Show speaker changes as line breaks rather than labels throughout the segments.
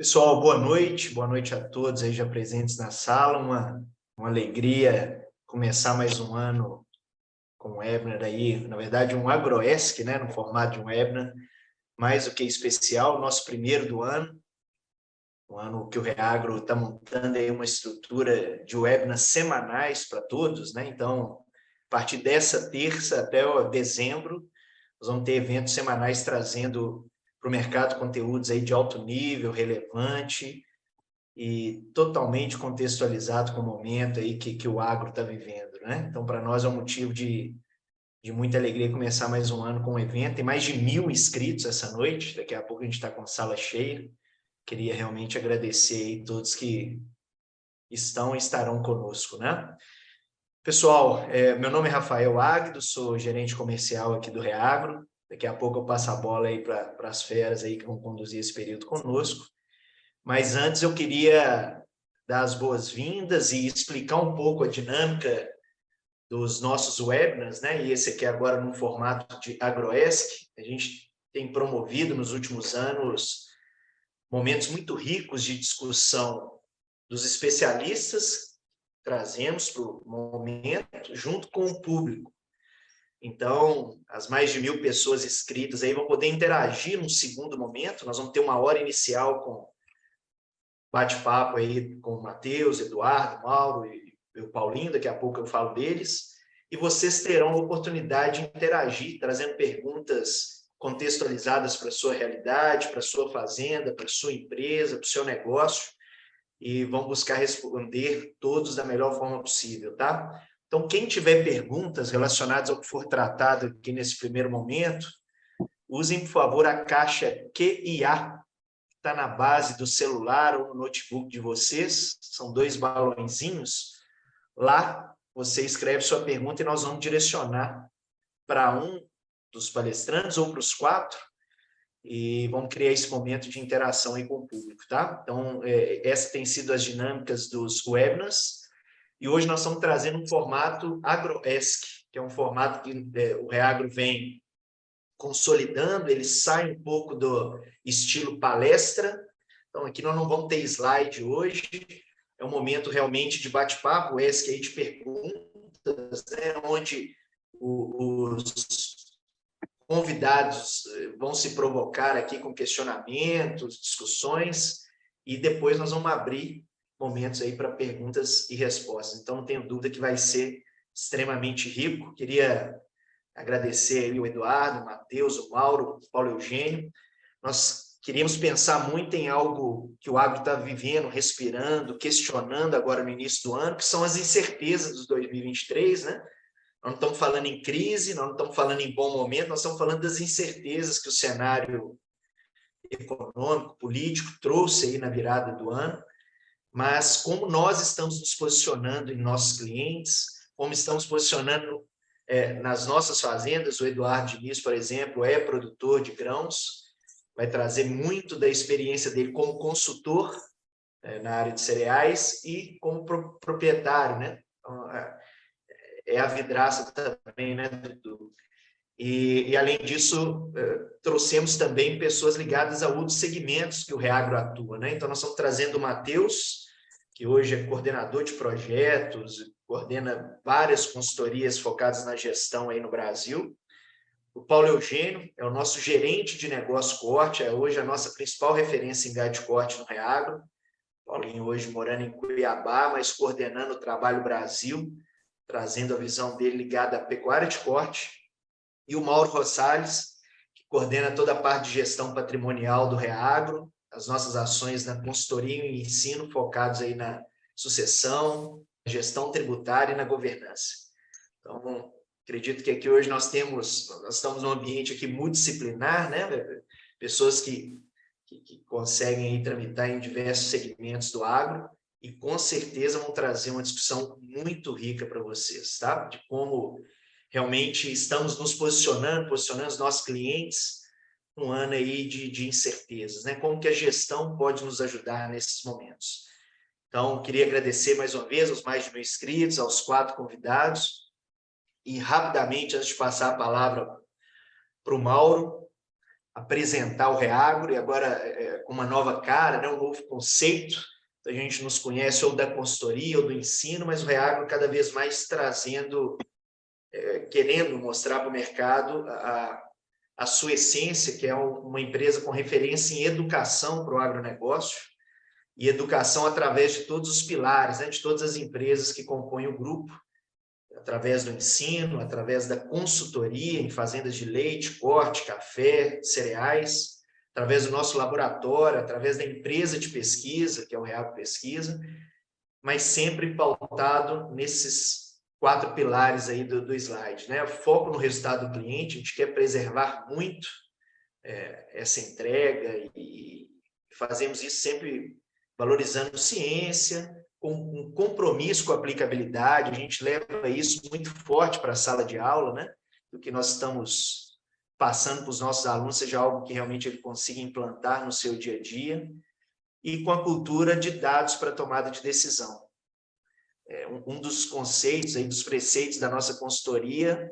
Pessoal, boa noite a todos aí já presentes na sala, uma alegria começar mais um ano com o webinar aí, na verdade agroesc, né, no formato de um webinar, mais do que especial, nosso primeiro do ano, um ano que o Reagro está montando aí uma estrutura de webinars semanais para todos, né, então, a partir dessa terça até dezembro, nós vamos ter eventos semanais trazendo para o mercado conteúdos aí de alto nível, relevante, e totalmente contextualizado com o momento aí que o agro está vivendo, né? Então, para nós é um motivo de muita alegria começar mais um ano com um evento. Tem mais de 1.000 inscritos essa noite, daqui a pouco a gente está com sala cheia. Queria realmente agradecer aí todos que estão e estarão conosco, né? Pessoal, meu nome é Rafael Águido, sou gerente comercial aqui do Reagro. Daqui a pouco eu passo a bola aí para as feras aí que vão conduzir esse período conosco. Mas antes eu queria dar as boas-vindas e explicar um pouco a dinâmica dos nossos webinars, né? E esse aqui agora no formato de agroesc. A gente tem promovido nos últimos anos momentos muito ricos de discussão dos especialistas, trazemos para o momento, junto com o público. Então, as mais de 1.000 pessoas inscritas aí vão poder interagir num segundo momento. Nós vamos ter uma hora inicial com bate-papo aí com o Matheus, Eduardo, Mauro e o Paulinho, daqui a pouco eu falo deles, e vocês terão a oportunidade de interagir, trazendo perguntas contextualizadas para a sua realidade, para a sua fazenda, para a sua empresa, para o seu negócio, e vão buscar responder todos da melhor forma possível, tá? Então, quem tiver perguntas relacionadas ao que for tratado aqui nesse primeiro momento, usem, por favor, a caixa QIA, está na base do celular ou no notebook de vocês, são 2 balõezinhos. Lá você escreve sua pergunta e nós vamos direcionar para um dos palestrantes ou para os 4 e vamos criar esse momento de interação aí com o público, tá? Então, essa tem sido as dinâmicas dos webinars e hoje nós estamos trazendo um formato agroesc, que é um formato que o Reagro vem consolidando, ele sai um pouco do estilo palestra. Então, aqui nós não vamos ter slide hoje, é um momento realmente de bate-papo, esse aí de perguntas, né, onde os convidados vão se provocar aqui com questionamentos, discussões, e depois nós vamos abrir momentos aí para perguntas e respostas. Então, não tenho dúvida que vai ser extremamente rico. Queria agradecer aí o Eduardo, o Matheus, o Mauro, o Paulo Eugênio. Nós queríamos pensar muito em algo que o agro está vivendo, respirando, questionando agora no início do ano, que são as incertezas dos 2023, né? Nós não estamos falando em crise, nós não estamos falando em bom momento, nós estamos falando das incertezas que o cenário econômico, político trouxe aí na virada do ano, mas como nós estamos nos posicionando em nossos clientes, como estamos posicionando nas nossas fazendas. O Eduardo Diniz, por exemplo, é produtor de grãos, vai trazer muito da experiência dele como consultor na área de cereais e como proprietário, né? Então, é a vidraça também, né, Dudu? E além disso, trouxemos também pessoas ligadas a outros segmentos que o Reagro atua, né? Então, nós estamos trazendo o Matheus, que hoje é coordenador de projetos, coordena várias consultorias focadas na gestão aí no Brasil. O Paulo Eugênio é o nosso gerente de negócio corte, é hoje a nossa principal referência em gado de corte no Reagro. Paulinho hoje morando em Cuiabá, mas coordenando o Trabalho Brasil, trazendo a visão dele ligada à pecuária de corte. E o Mauro Rosales, que coordena toda a parte de gestão patrimonial do Reagro, as nossas ações na consultoria e ensino focados aí na sucessão, gestão tributária e na governança. Então, acredito que aqui hoje nós estamos num ambiente aqui multidisciplinar, né? Pessoas que conseguem aí tramitar em diversos segmentos do agro e com certeza vão trazer uma discussão muito rica para vocês, tá? De como realmente estamos nos posicionando os nossos clientes um ano aí de incertezas, né? Como que a gestão pode nos ajudar nesses momentos. Então, queria agradecer mais uma vez aos mais de 1.000 inscritos, aos 4 convidados, e rapidamente, antes de passar a palavra para o Mauro, apresentar o Reagro, e agora com uma nova cara, né, um novo conceito. A gente nos conhece ou da consultoria ou do ensino, mas o Reagro cada vez mais trazendo, querendo mostrar para o mercado a sua essência, que é uma empresa com referência em educação para o agronegócio, e educação através de todos os pilares, né, de todas as empresas que compõem o grupo, através do ensino, através da consultoria em fazendas de leite, corte, café, cereais, através do nosso laboratório, através da empresa de pesquisa, que é o Reagro Pesquisa, mas sempre pautado nesses 4 pilares aí do slide, né? Foco no resultado do cliente, a gente quer preservar muito essa entrega e fazemos isso sempre valorizando ciência, com um compromisso com a aplicabilidade, a gente leva isso muito forte para a sala de aula, né? Do que nós estamos passando para os nossos alunos, seja algo que realmente ele consiga implantar no seu dia a dia, e com a cultura de dados para tomada de decisão. Um dos conceitos, aí, dos preceitos da nossa consultoria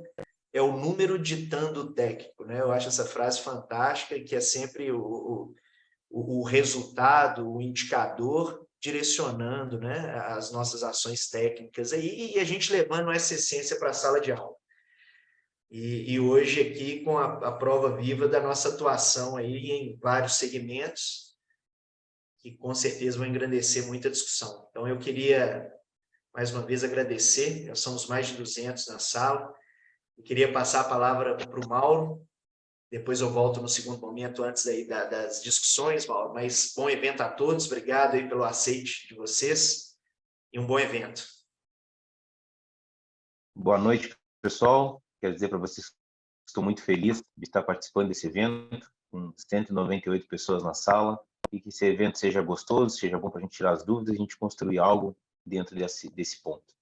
é o número ditando o técnico, né? Eu acho essa frase fantástica, que é sempre o resultado, o indicador direcionando, né, as nossas ações técnicas aí, e a gente levando essa essência para a sala de aula. E hoje aqui com a prova viva da nossa atuação aí em vários segmentos, que com certeza vão engrandecer muita discussão. Então eu queria, mais uma vez, agradecer, nós somos mais de 200 na sala, eu queria passar a palavra para o Mauro, depois eu volto no segundo momento, antes aí das discussões, Mauro, mas bom evento a todos, obrigado aí pelo aceite de vocês, e um bom evento.
Boa noite, pessoal. Quero dizer para vocês que estou muito feliz de estar participando desse evento, com 198 pessoas na sala, e que esse evento seja gostoso, seja bom para a gente tirar as dúvidas e a gente construir algo dentro desse ponto.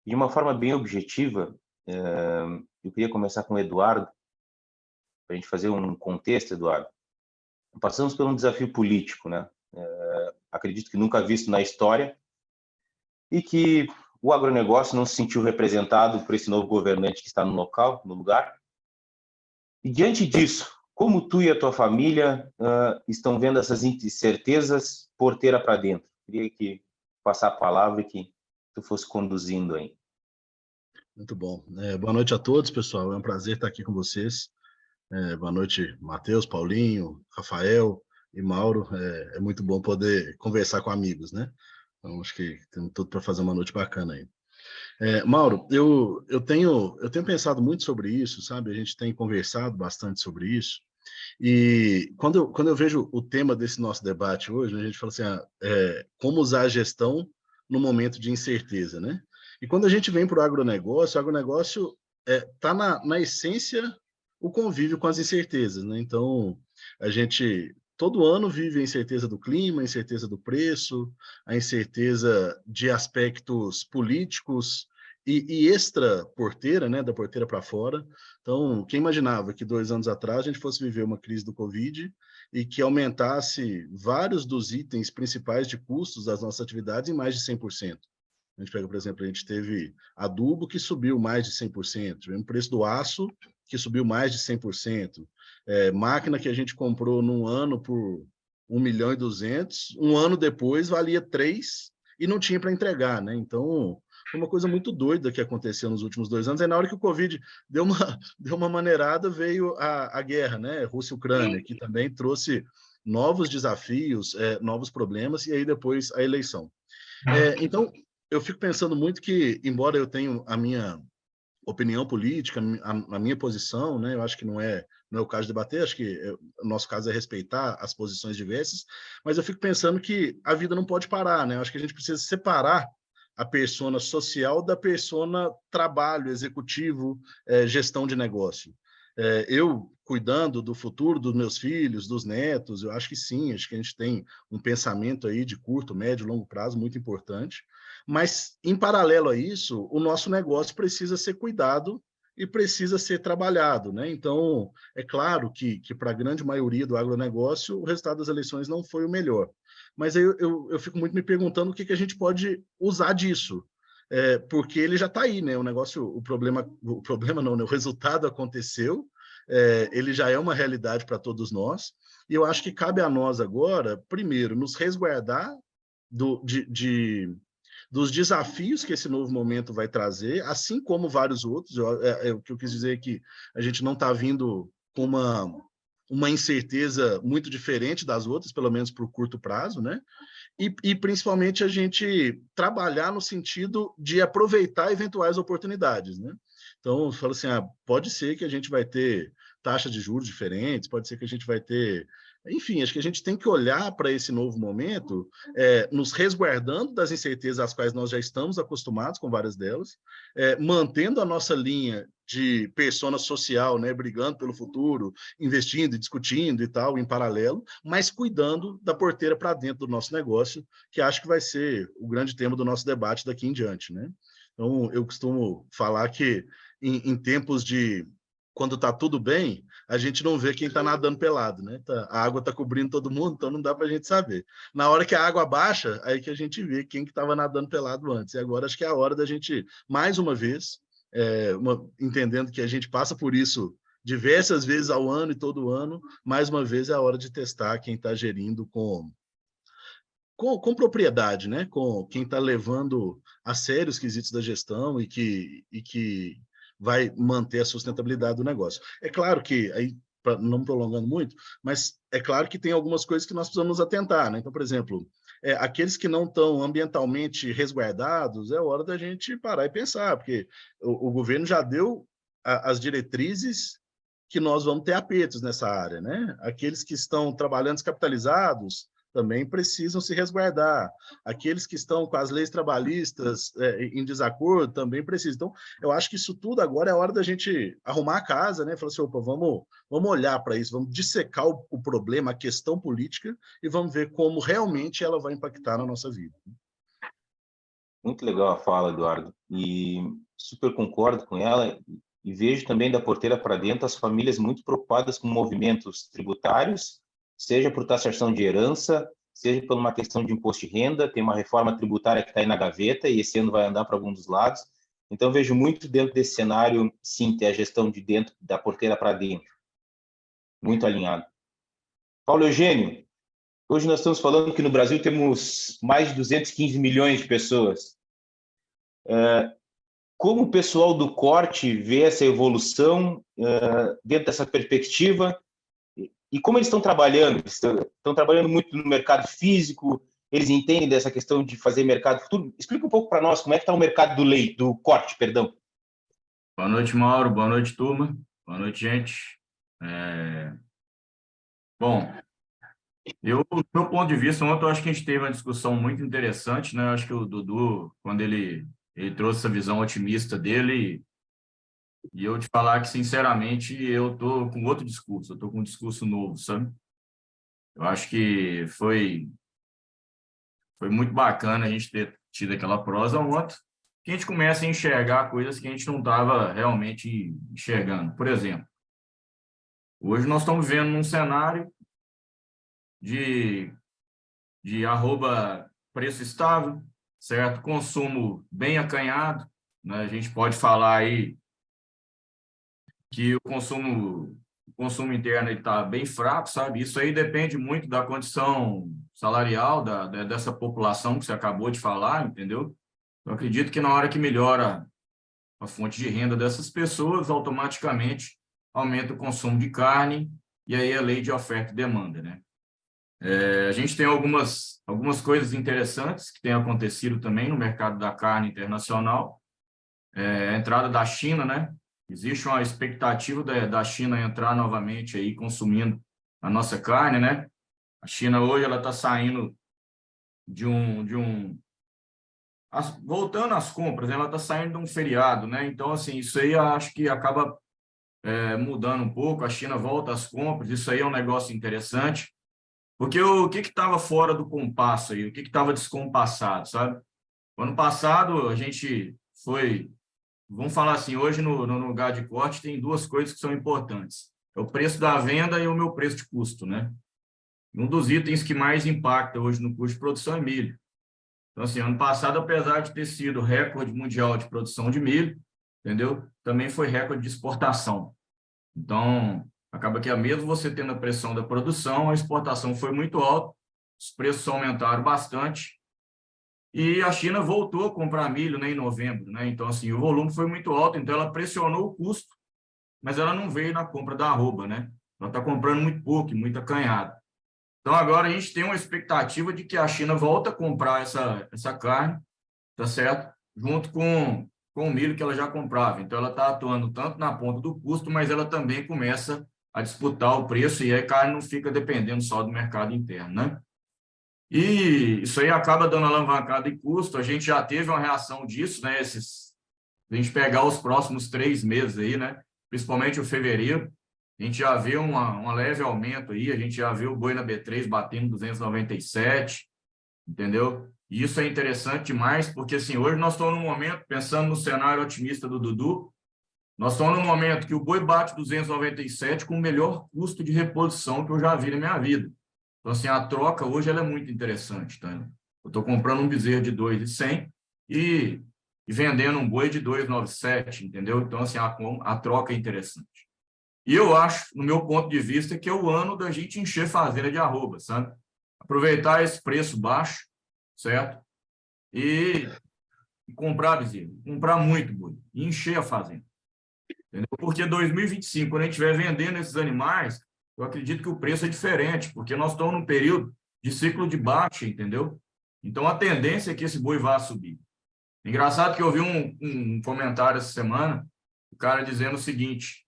De uma forma bem objetiva, eu queria começar com o Eduardo, para a gente fazer um contexto, Eduardo. Passamos por um desafio político, né? Acredito que nunca visto na história, e que o agronegócio não se sentiu representado por esse novo governante que está no local, no lugar. E diante disso, como tu e a tua família estão vendo essas incertezas porteira para dentro? Queria que passar a palavra e que tu fosse conduzindo aí.
Muito bom. Boa noite a todos, pessoal. É um prazer estar aqui com vocês. Boa noite, Matheus, Paulinho, Rafael e Mauro. É muito bom poder conversar com amigos, né? Então, acho que temos tudo para fazer uma noite bacana aí. Mauro, eu tenho pensado muito sobre isso, sabe? A gente tem conversado bastante sobre isso. E quando eu vejo o tema desse nosso debate hoje, né, a gente fala assim, como usar a gestão no momento de incerteza, né? E quando a gente vem para o agronegócio está na essência o convívio com as incertezas, né? Então, a gente todo ano vive a incerteza do clima, a incerteza do preço, a incerteza de aspectos políticos e extra porteira, né, da porteira para fora. Então, quem imaginava que 2 anos atrás a gente fosse viver uma crise do Covid e que aumentasse vários dos itens principais de custos das nossas atividades em mais de 100%. A gente pega, por exemplo, a gente teve adubo que subiu mais de 100%, o preço do aço que subiu mais de 100%, máquina que a gente comprou num ano por 1.200.000, um ano depois valia 3 e não tinha para entregar, né? Então, foi uma coisa muito doida que aconteceu nos últimos 2 anos. Aí, na hora que o Covid deu uma maneirada, veio a guerra, né? Rússia e Ucrânia, que também trouxe novos desafios, novos problemas, e aí depois a eleição. Então, eu fico pensando muito que, embora eu tenha a minha opinião política, a minha posição, né? Eu acho que não é o caso de debater, acho que o nosso caso é respeitar as posições diversas, mas eu fico pensando que a vida não pode parar, né? Eu acho que a gente precisa separar a persona social da persona trabalho, executivo, gestão de negócio. Eu cuidando do futuro dos meus filhos, dos netos, eu acho que sim, acho que a gente tem um pensamento aí de curto, médio, longo prazo muito importante, mas em paralelo a isso, o nosso negócio precisa ser cuidado e precisa ser trabalhado, né? Então, é claro que para a grande maioria do agronegócio, o resultado das eleições não foi o melhor. Mas aí eu fico muito me perguntando o que a gente pode usar disso, porque ele já está aí, né? O problema não, né? O resultado aconteceu, ele já é uma realidade para todos nós, e eu acho que cabe a nós agora, primeiro, nos resguardar dos desafios que esse novo momento vai trazer, assim como vários outros. O que eu quis dizer é que a gente não está vindo com uma incerteza muito diferente das outras, pelo menos para o curto prazo, né? E principalmente a gente trabalhar no sentido de aproveitar eventuais oportunidades, né? Então, eu falo assim, pode ser que a gente vai ter taxas de juros diferentes, pode ser que a gente vai ter... Enfim, acho que a gente tem que olhar para esse novo momento, nos resguardando das incertezas às quais nós já estamos acostumados com várias delas, mantendo a nossa linha de persona social, né, brigando pelo futuro, investindo, discutindo e tal, em paralelo, mas cuidando da porteira para dentro do nosso negócio, que acho que vai ser o grande tema do nosso debate daqui em diante, né? Então, eu costumo falar que em tempos de quando está tudo bem, a gente não vê quem está nadando pelado, né? A água está cobrindo todo mundo, então não dá para a gente saber. Na hora que a água baixa, aí que a gente vê quem que estava nadando pelado antes. E agora acho que é a hora da gente, mais uma vez, entendendo que a gente passa por isso diversas vezes ao ano e todo ano, mais uma vez é a hora de testar quem está gerindo com propriedade, né? Com quem está levando a sério os quesitos da gestão e que vai manter a sustentabilidade do negócio. É claro que, aí, não me prolongando muito, mas é claro que tem algumas coisas que nós precisamos nos atentar, né? Então, por exemplo, aqueles que não estão ambientalmente resguardados, é hora da gente parar e pensar, porque o governo já deu as diretrizes que nós vamos ter apertos nessa área, né? Aqueles que estão trabalhando descapitalizados também precisam se resguardar. Aqueles que estão com as leis trabalhistas em desacordo também precisam. Então, eu acho que isso tudo agora é hora da gente arrumar a casa, né? Falar assim, opa, vamos olhar para isso, vamos dissecar o problema, a questão política, e vamos ver como realmente ela vai impactar na nossa vida.
Muito legal a fala, Eduardo, e super concordo com ela, e vejo também da porteira para dentro as famílias muito preocupadas com movimentos tributários, seja por taxação de herança, seja por uma questão de imposto de renda. Tem uma reforma tributária que está aí na gaveta e esse ano vai andar para algum dos lados. Então, vejo muito dentro desse cenário, sim, ter a gestão de dentro, da porteira para dentro. Muito alinhado. Paulo Eugênio, hoje nós estamos falando que no Brasil temos mais de 215 milhões de pessoas. Como o pessoal do corte vê essa evolução dentro dessa perspectiva? E como eles estão trabalhando? Estão trabalhando muito no mercado físico? Eles entendem dessa questão de fazer mercado futuro? Explica um pouco para nós como é que está o mercado do corte, perdão.
Boa noite, Mauro. Boa noite, turma. Boa noite, gente. Bom, do meu ponto de vista, ontem eu acho que a gente teve uma discussão muito interessante, né? Eu acho que o Dudu, quando ele trouxe essa visão otimista dele, e eu te falar que, sinceramente, eu estou com outro discurso, eu estou com um discurso novo, sabe? Eu acho que foi muito bacana a gente ter tido aquela prosa ontem, que a gente começa a enxergar coisas que a gente não estava realmente enxergando. Por exemplo, hoje nós estamos vendo num cenário de preço estável, certo? Consumo bem acanhado, né? A gente pode falar aí que o consumo interno está bem fraco, sabe? Isso aí depende muito da condição salarial dessa população que você acabou de falar, entendeu? Eu acredito que na hora que melhora a fonte de renda dessas pessoas, automaticamente aumenta o consumo de carne, e aí a lei de oferta e demanda, né? A gente tem algumas coisas interessantes que têm acontecido também no mercado da carne internacional. A entrada da China, né? Existe uma expectativa da China entrar novamente aí consumindo a nossa carne, né? A China hoje ela está saindo voltando às compras, ela está saindo de um feriado, né? Então, assim, isso aí eu acho que acaba mudando um pouco. A China volta às compras, isso aí é um negócio interessante. Porque o que estava fora do compasso aí? O que estava descompassado, sabe? O ano passado, a gente foi... Vamos falar assim, hoje no lugar de corte tem duas coisas que são importantes. É o preço da venda e o meu preço de custo, né? Um dos itens que mais impacta hoje no custo de produção é milho. Então, assim, ano passado, apesar de ter sido recorde mundial de produção de milho, entendeu? Também foi recorde de exportação. Então, acaba que mesmo você tendo a pressão da produção, a exportação foi muito alta, os preços aumentaram bastante, e a China voltou a comprar milho, né, em novembro, né? Então, assim, o volume foi muito alto, então ela pressionou o custo, mas ela não veio na compra da arroba, né? Ela está comprando muito pouco, muito acanhado. Então, agora a gente tem uma expectativa de que a China volta a comprar essa carne, tá certo? Junto com o milho que ela já comprava. Então, ela está atuando tanto na ponta do custo, mas ela também começa a disputar o preço e a carne não fica dependendo só do mercado interno, né? E isso aí acaba dando alavancada em custo. A gente já teve uma reação disso, né? Se a gente pegar os próximos 3 meses aí, né? Principalmente o fevereiro, a gente já vê um leve aumento aí, a gente já vê o boi na B3 batendo 297, entendeu? E isso é interessante demais, porque assim, hoje nós estamos num momento, pensando no cenário otimista do Dudu, nós estamos num momento que o boi bate 297 com o melhor custo de reposição que eu já vi na minha vida. Então, assim, a troca hoje ela é muito interessante, tá? Eu estou comprando um bezerro de 2.100 e vendendo um boi de 297, entendeu? Então, assim, a troca é interessante. E eu acho, no meu ponto de vista, que é o ano da gente encher fazenda de arroba, sabe? Aproveitar esse preço baixo, certo? E comprar bezerro, comprar muito boi, e encher a fazenda. Entendeu? Porque 2025, quando a gente estiver vendendo esses animais, eu acredito que o preço é diferente, porque nós estamos num período de ciclo de baixa, entendeu? Então, a tendência é que esse boi vá subir. Engraçado que eu vi um comentário essa semana, o cara dizendo o seguinte,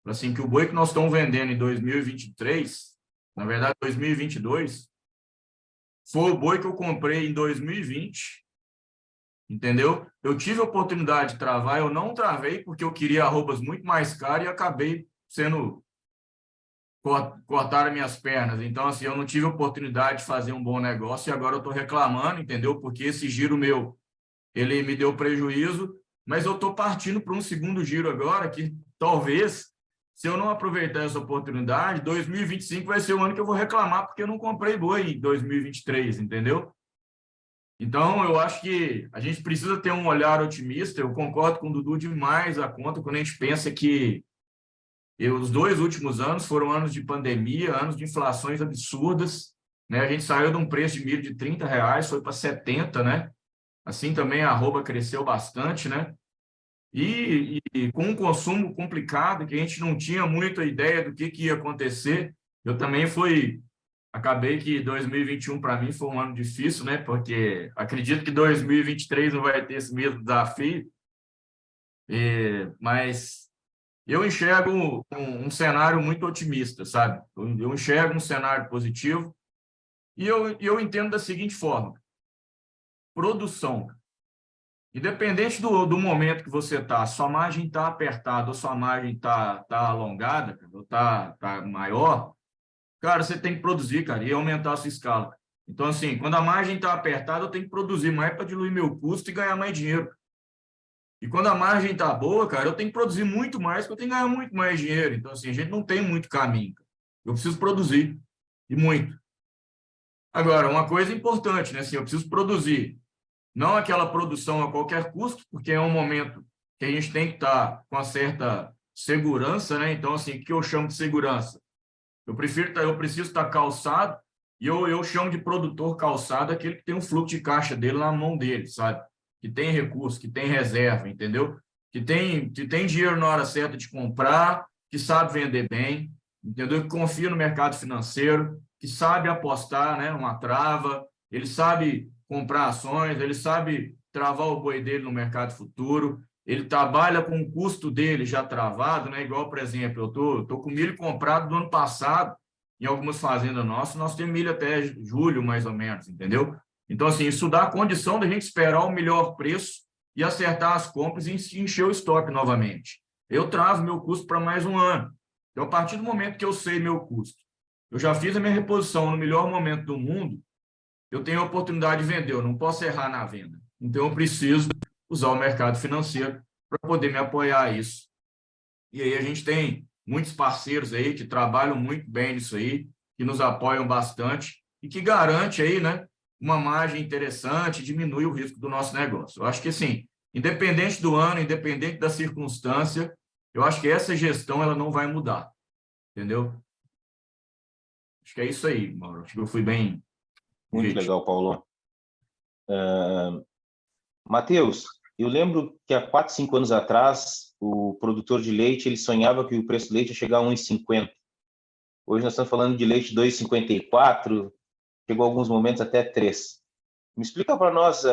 assim, que o boi que nós estamos vendendo em 2023, na verdade, 2022, foi o boi que eu comprei em 2020, entendeu? Eu tive a oportunidade de travar, eu não travei porque eu queria arrobas muito mais caras e acabei sendo cortaram minhas pernas. Então, assim, eu não tive a oportunidade de fazer um bom negócio e agora eu estou reclamando, entendeu? Porque esse giro meu, ele me deu prejuízo, mas eu estou partindo para um segundo giro agora que talvez, se eu não aproveitar essa oportunidade, 2025 vai ser o ano que eu vou reclamar porque eu não comprei boi em 2023, entendeu? Então, eu acho que a gente precisa ter um olhar otimista. Eu concordo com o Dudu demais a conta quando a gente pensa que os 2 últimos anos foram anos de pandemia, anos de inflações absurdas, né? A gente saiu de um preço de milho de R$ 30, foi para 70, né? Assim também a arroba cresceu bastante, né? E com um consumo complicado, que a gente não tinha muita ideia do que ia acontecer, eu também acabei que 2021 para mim foi um ano difícil, né? Porque acredito que 2023 não vai ter esse mesmo desafio, mas eu enxergo um cenário muito otimista, sabe? Eu enxergo um cenário positivo e eu entendo da seguinte forma: produção. Independente do momento que você está, sua margem está apertada ou sua margem tá alongada, ou tá maior, cara, você tem que produzir, cara, e aumentar a sua escala. Então, assim, quando a margem está apertada, eu tenho que produzir mais para diluir meu custo e ganhar mais dinheiro. E quando a margem está boa, cara, eu tenho que produzir muito mais, porque eu tenho que ganhar muito mais dinheiro. Então, assim, a gente não tem muito caminho. Eu preciso produzir, e muito. Agora, uma coisa importante, né? Assim, eu preciso produzir. Não aquela produção a qualquer custo, porque é um momento que a gente tem que estar com uma certa segurança, né? Então, assim, o que eu chamo de segurança? Eu preciso estar calçado, e eu chamo de produtor calçado aquele que tem um fluxo de caixa dele na mão dele, sabe? Que tem recurso, que tem reserva, entendeu? Que tem dinheiro na hora certa de comprar, que sabe vender bem, entendeu? Que confia no mercado financeiro, que sabe apostar, né? Uma trava, ele sabe comprar ações, ele sabe travar o boi dele no mercado futuro, ele trabalha com o custo dele já travado, né? Igual, por exemplo, eu tô com milho comprado do ano passado, em algumas fazendas nossas, nós temos milho até julho, mais ou menos, entendeu? Então, assim, isso dá a condição da gente esperar o melhor preço e acertar as compras e encher o estoque novamente. Eu travo meu custo para mais um ano. Então, a partir do momento que eu sei meu custo, eu já fiz a minha reposição no melhor momento do mundo, eu tenho a oportunidade de vender, eu não posso errar na venda. Então, eu preciso usar o mercado financeiro para poder me apoiar a isso. E aí a gente tem muitos parceiros aí que trabalham muito bem nisso aí, que nos apoiam bastante e que garante aí, né, uma margem interessante, diminui o risco do nosso negócio. Eu acho que, assim, independente do ano, independente da circunstância, Eu acho que essa gestão ela não vai mudar, entendeu? Acho que é isso aí, Mauro. Acho que eu fui bem
Muito
objetivo.
legal, Paulo. Matheus, eu lembro que há 4, 5 anos atrás, o produtor de leite ele sonhava que o preço do leite ia chegar a 1,50. Hoje nós estamos falando de leite 2,54, chegou a alguns momentos até 3. Me explica para nós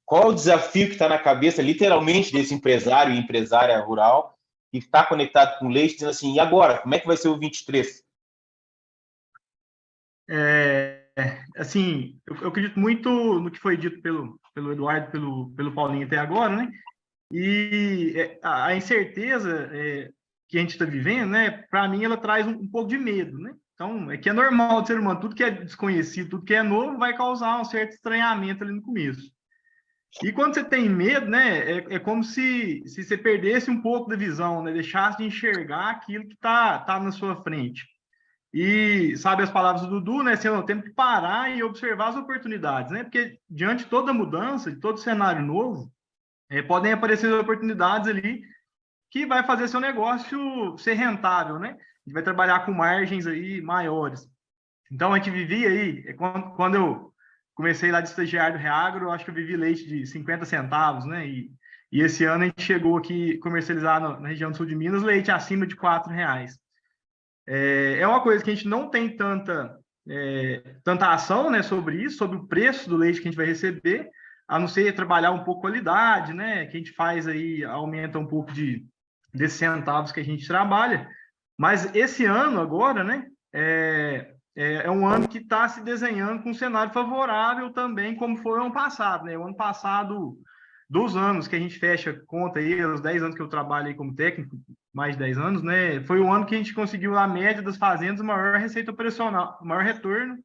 qual o desafio que está na cabeça, literalmente, desse empresário e empresária rural que está conectado com o leite, dizendo assim, e agora? Como é que vai ser o 23?
Assim, eu acredito muito no que foi dito pelo Eduardo, pelo Paulinho até agora, né? E a incerteza que a gente está vivendo, né? Para mim, ela traz um pouco de medo, né? Então, é que é normal do ser humano, tudo que é desconhecido, tudo que é novo, vai causar um certo estranhamento ali no começo. E quando você tem medo, né? É como se você perdesse um pouco da visão, né? Deixasse de enxergar aquilo que tá na sua frente. E sabe as palavras do Dudu, né? Assim, eu tenho que parar e observar as oportunidades, né? Porque diante de toda mudança, de todo cenário novo, podem aparecer oportunidades ali que vai fazer seu negócio ser rentável, né? A gente vai trabalhar com margens aí maiores. Então, a gente vivia aí, quando eu comecei lá de estagiário do Reagro, eu acho que eu vivi leite de 50 centavos, né? E esse ano a gente chegou aqui comercializar na região do sul de Minas leite acima de R$ 4. É uma coisa que a gente não tem tanta ação, né, sobre isso, sobre o preço do leite que a gente vai receber, a não ser trabalhar um pouco a qualidade, né, que a gente faz aí, aumenta um pouco desses centavos que a gente trabalha. Mas esse ano agora, né, é um ano que está se desenhando com um cenário favorável também, como foi o ano passado, né? O ano passado, dos anos que a gente fecha conta aí, os 10 anos que eu trabalho aí como técnico, mais de 10 anos, né? Foi o ano que a gente conseguiu, a média das fazendas, maior receita operacional, maior retorno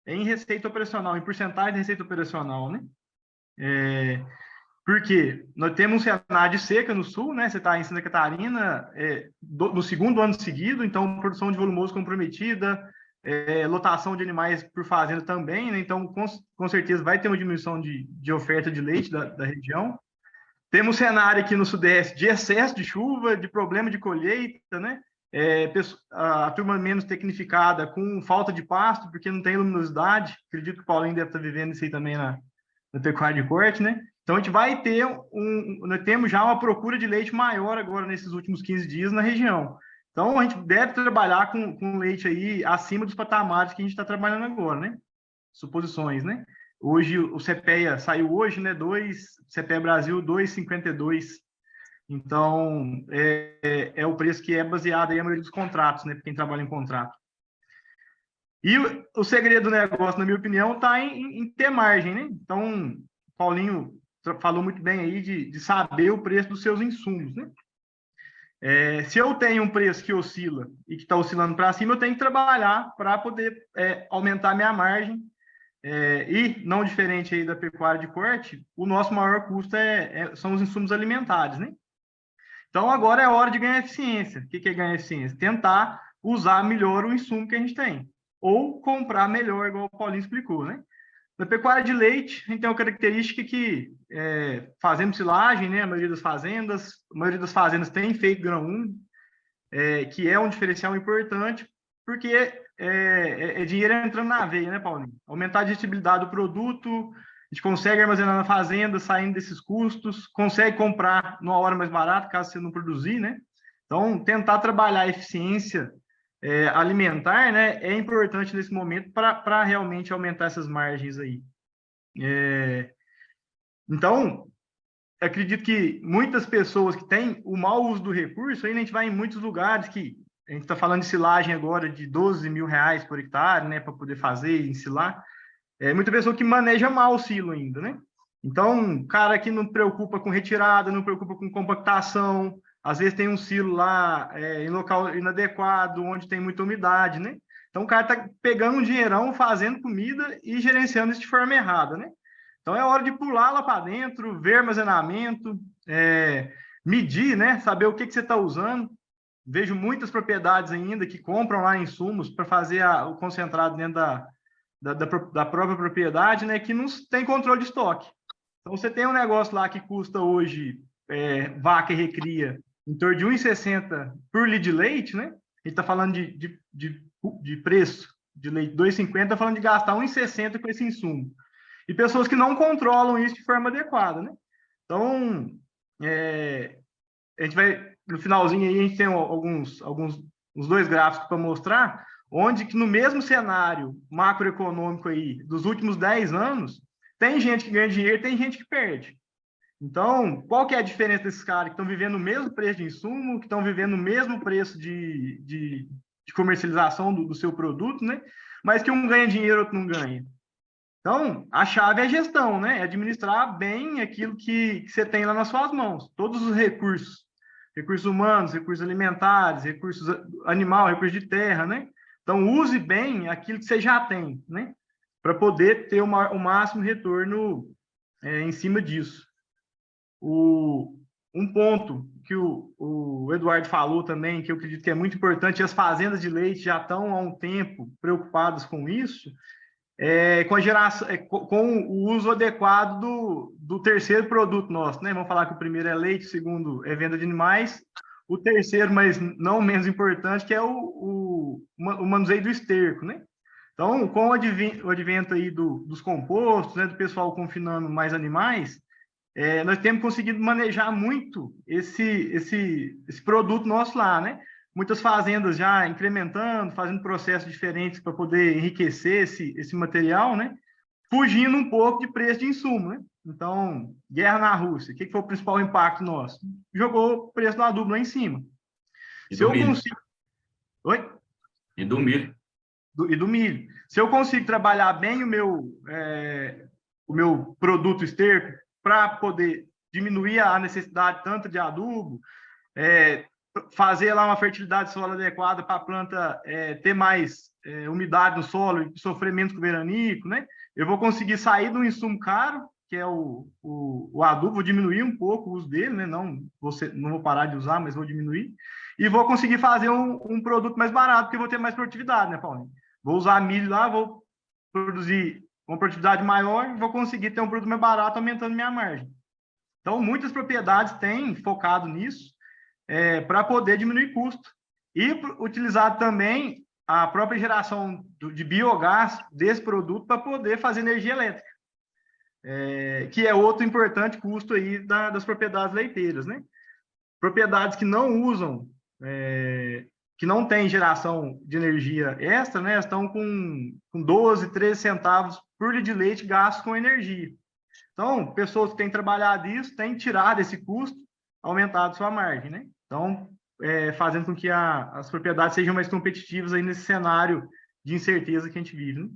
em receita operacional, em porcentagem de receita operacional, né? Porque nós temos um cenário de seca no sul, né? Você está em Santa Catarina, no segundo ano seguido, então produção de volumoso comprometida, lotação de animais por fazenda também, né? Então, com certeza vai ter uma diminuição de oferta de leite da região. Temos cenário aqui no Sudeste de excesso de chuva, de problema de colheita, né? A turma menos tecnificada, com falta de pasto, porque não tem luminosidade. Acredito que o Paulinho deve estar vivendo isso aí também na pecuária de corte, né? Então, a gente vai ter nós temos já uma procura de leite maior agora nesses últimos 15 dias na região. Então, a gente deve trabalhar com leite aí acima dos patamares que a gente está trabalhando agora, né? Suposições, né? Hoje, o CPEA saiu hoje, né? CPEA Brasil 2,52. Então, é o preço que é baseado aí a maioria dos contratos, né? Para quem trabalha em contrato. E o segredo do negócio, na minha opinião, está em ter margem, né? Então, Paulinho falou muito bem aí de saber o preço dos seus insumos, né? Se eu tenho um preço que oscila e que está oscilando para cima, eu tenho que trabalhar para poder aumentar minha margem. E, não diferente aí da pecuária de corte, o nosso maior custo são os insumos alimentares, né? Então, agora é hora de ganhar eficiência. O que é ganhar eficiência? Tentar usar melhor o insumo que a gente tem. Ou comprar melhor, igual o Paulinho explicou, né? Na pecuária de leite, a gente tem uma característica que, fazendo silagem, né? A maioria das fazendas tem feito grão úmido, que é um diferencial importante, porque é dinheiro entrando na veia, né, Paulinho? Aumentar a digestibilidade do produto, a gente consegue armazenar na fazenda, saindo desses custos, consegue comprar numa hora mais barata, caso você não produzir, né? Então, tentar trabalhar a eficiência alimentar, né, é importante nesse momento para realmente aumentar essas margens aí. Então, acredito que muitas pessoas que têm o mau uso do recurso, aí a gente vai em muitos lugares que a gente está falando de silagem agora de R$12 mil por hectare, né, para poder fazer e ensilar. Muita pessoa que maneja mal o silo ainda, né? Então, cara que não preocupa com retirada, não preocupa com compactação, às vezes tem um silo lá em local inadequado, onde tem muita umidade, né? Então, o cara está pegando um dinheirão, fazendo comida e gerenciando isso de forma errada, né? Então, é hora de pular lá para dentro, ver armazenamento, medir, né? Saber o que você está usando. Vejo muitas propriedades ainda que compram lá insumos para fazer o concentrado dentro da própria propriedade, né? Que não tem controle de estoque. Então, você tem um negócio lá que custa hoje, vaca e recria, em torno de 1,60 por litro de leite, né? A gente está falando de preço de leite 2,50, está falando de gastar 1,60 com esse insumo. E pessoas que não controlam isso de forma adequada, né? Então, a gente vai, no finalzinho aí, a gente tem uns 2 gráficos para mostrar, onde que no mesmo cenário macroeconômico aí dos últimos 10 anos, tem gente que ganha dinheiro, tem gente que perde. Então, qual que é a diferença desses caras que estão vivendo o mesmo preço de insumo, que estão vivendo o mesmo preço de comercialização do seu produto, né? Mas que um ganha dinheiro, outro não ganha. Então, a chave é a gestão, né? É administrar bem aquilo que você tem lá nas suas mãos. Todos os recursos. Recursos humanos, recursos alimentares, recursos animal, recursos de terra, né? Então, use bem aquilo que você já tem, né? Para poder ter o máximo retorno em cima disso. Um ponto que o Eduardo falou também, que eu acredito que é muito importante, e as fazendas de leite já estão há um tempo preocupadas com isso, com a geração, com o uso adequado do terceiro produto nosso, né? Vamos falar que o primeiro é leite, o segundo é venda de animais, o terceiro, mas não menos importante, que é o manuseio do esterco, né? Então, com o advento aí dos compostos, né, do pessoal confinando mais animais, nós temos conseguido manejar muito esse produto nosso lá, né? Muitas fazendas já incrementando, fazendo processos diferentes para poder enriquecer esse material, né? Fugindo um pouco de preço de insumo, né? Então, guerra na Rússia, o que foi o principal impacto nosso? Jogou o preço do adubo lá em cima.
E
Se
do
eu
milho.
consigo... Oi?
E do milho.
E do milho. Se eu consigo trabalhar bem o meu produto esterco para poder diminuir a necessidade tanto de adubo, fazer lá uma fertilidade de solo adequada para a planta ter mais umidade no solo e sofrer menos com o veranico, né? Eu vou conseguir sair de um insumo caro, que é o adubo, vou diminuir um pouco o uso dele, né? Não vou parar de usar, mas vou diminuir. E vou conseguir fazer um produto mais barato, porque eu vou ter mais produtividade, né, Paulinho? Vou usar milho lá, vou produzir uma produtividade maior e vou conseguir ter um produto mais barato, aumentando minha margem. Então, muitas propriedades têm focado nisso para poder diminuir custo. E utilizar também a própria geração de biogás desse produto para poder fazer energia elétrica, que é outro importante custo aí das propriedades leiteiras, né? Propriedades que não usam, que não têm geração de energia extra, né? Estão com 12, 13 centavos por litro de leite gasto com energia. Então, pessoas que têm trabalhado isso têm tirado esse custo, aumentado sua margem, né? Então, fazendo com que as propriedades sejam mais competitivas aí nesse cenário de incerteza que a gente vive, né?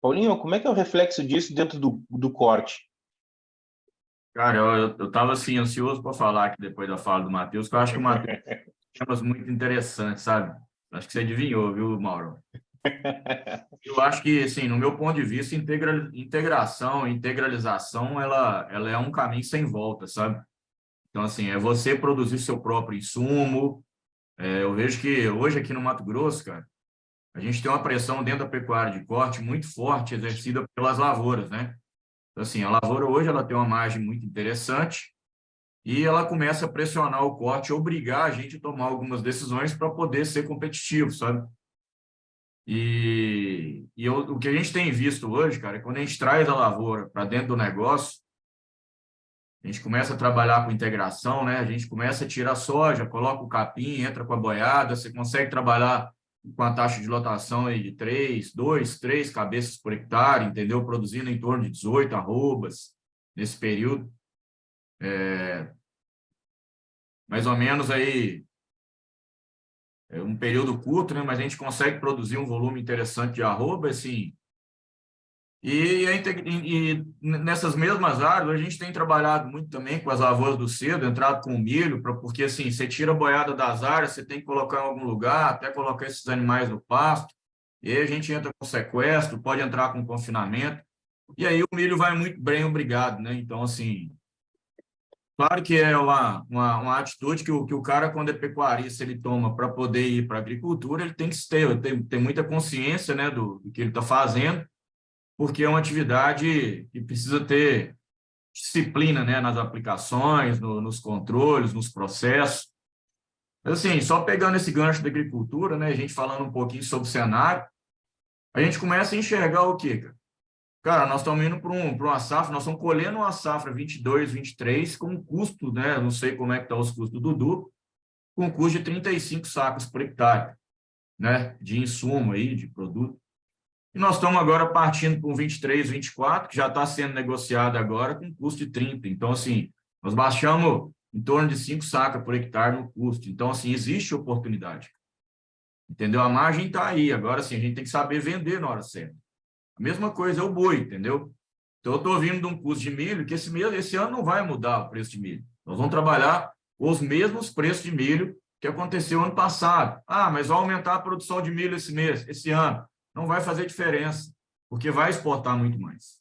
Paulinho, como é que é o reflexo disso dentro do corte?
Cara, eu estava assim, ansioso para falar aqui depois da fala do Matheus, que eu acho que o Matheus tem temas muito interessantes, sabe? Acho que você adivinhou, viu, Mauro? Eu acho que, assim, no meu ponto de vista, integração, integralização, ela é um caminho sem volta, sabe? Então, assim, é você produzir seu próprio insumo. Eu vejo que hoje aqui no Mato Grosso, cara, a gente tem uma pressão dentro da pecuária de corte muito forte exercida pelas lavouras, né? Então, assim, a lavoura hoje ela tem uma margem muito interessante e ela começa a pressionar o corte, obrigar a gente a tomar algumas decisões para poder ser competitivo, sabe? O que a gente tem visto hoje, cara, é quando a gente traz a lavoura para dentro do negócio, a gente começa a trabalhar com integração, né? A gente começa a tirar soja, coloca o capim, entra com a boiada, você consegue trabalhar com a taxa de lotação aí de 3 cabeças por hectare, entendeu? Produzindo em torno de 18 arrobas nesse período. Mais ou menos aí um período curto, né? Mas a gente consegue produzir um volume interessante de arroba, assim. E nessas mesmas áreas, a gente tem trabalhado muito também com as lavouras do cedo, entrado com o milho, porque assim, você tira a boiada das áreas, você tem que colocar em algum lugar, até colocar esses animais no pasto, e aí a gente entra com sequestro, pode entrar com confinamento, e aí o milho vai muito bem, obrigado, né? Então, assim, claro que é uma atitude que o cara, quando é pecuarista, ele toma para poder ir para a agricultura, ele tem que ter muita consciência, né, do que ele está fazendo, porque é uma atividade que precisa ter disciplina, né, nas aplicações, nos controles, nos processos. Assim, só pegando esse gancho da agricultura, né, a gente falando um pouquinho sobre o cenário, a gente começa a enxergar o quê, cara? Cara, nós estamos indo para uma safra, nós estamos colhendo uma safra 22, 23, com um custo, né, não sei como é que está os custos do Dudu, com um custo de 35 sacos por hectare, né, de insumo aí, de produto. E nós estamos agora partindo para um 23, 24, que já está sendo negociado agora com custo de 30. Então, assim, nós baixamos em torno de 5 sacas por hectare no custo. Então, assim, existe oportunidade. Entendeu? A margem está aí. Agora, assim, a gente tem que saber vender na hora certa. A mesma coisa é o boi, entendeu? Então, eu estou vindo de um custo de milho, que esse ano não vai mudar o preço de milho. Nós vamos trabalhar com os mesmos preços de milho que aconteceu ano passado. Ah, mas vai aumentar a produção de milho esse ano. Não vai fazer diferença, porque vai exportar muito mais.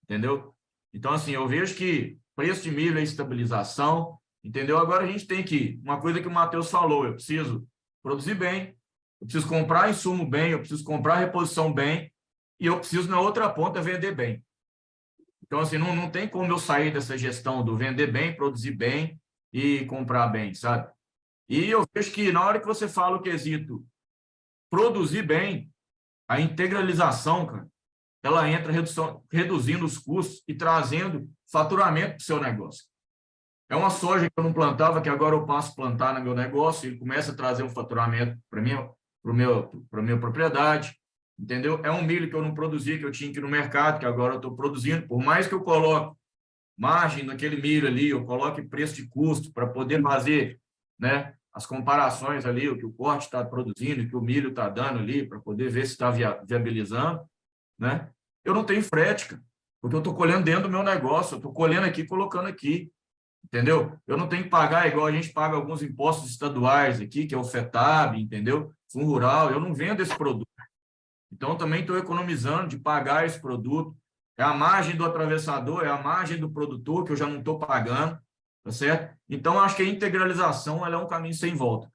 Entendeu? Então, assim, eu vejo que preço de milho é estabilização, entendeu? Agora a gente tem que, uma coisa que o Matheus falou, eu preciso produzir bem, eu preciso comprar insumo bem, eu preciso comprar reposição bem, e eu preciso, na outra ponta, vender bem. Então, assim, não tem como eu sair dessa gestão do vender bem, produzir bem e comprar bem, sabe? E eu vejo que na hora que você fala o quesito produzir bem, a integralização, cara, ela entra reduzindo os custos e trazendo faturamento para o seu negócio. É uma soja que eu não plantava, que agora eu passo a plantar no meu negócio e começa a trazer um faturamento para a minha propriedade, entendeu? É um milho que eu não produzia, que eu tinha que ir no mercado, que agora eu estou produzindo. Por mais que eu coloque margem naquele milho ali, eu coloque preço de custo para poder fazer, né, as comparações ali, o que o corte está produzindo, o que o milho está dando ali, para poder ver se está viabilizando, né? Eu não tenho frete, cara, porque eu estou colhendo dentro do meu negócio, eu estou colhendo aqui, colocando aqui, entendeu? Eu não tenho que pagar igual a gente paga alguns impostos estaduais aqui, que é o FETAB, entendeu? Fundo Rural, eu não vendo esse produto. Então, eu também estou economizando de pagar esse produto. É a margem do atravessador, é a margem do produtor, que eu já não estou pagando, tá certo? Então, acho que a integralização ela é um caminho sem volta.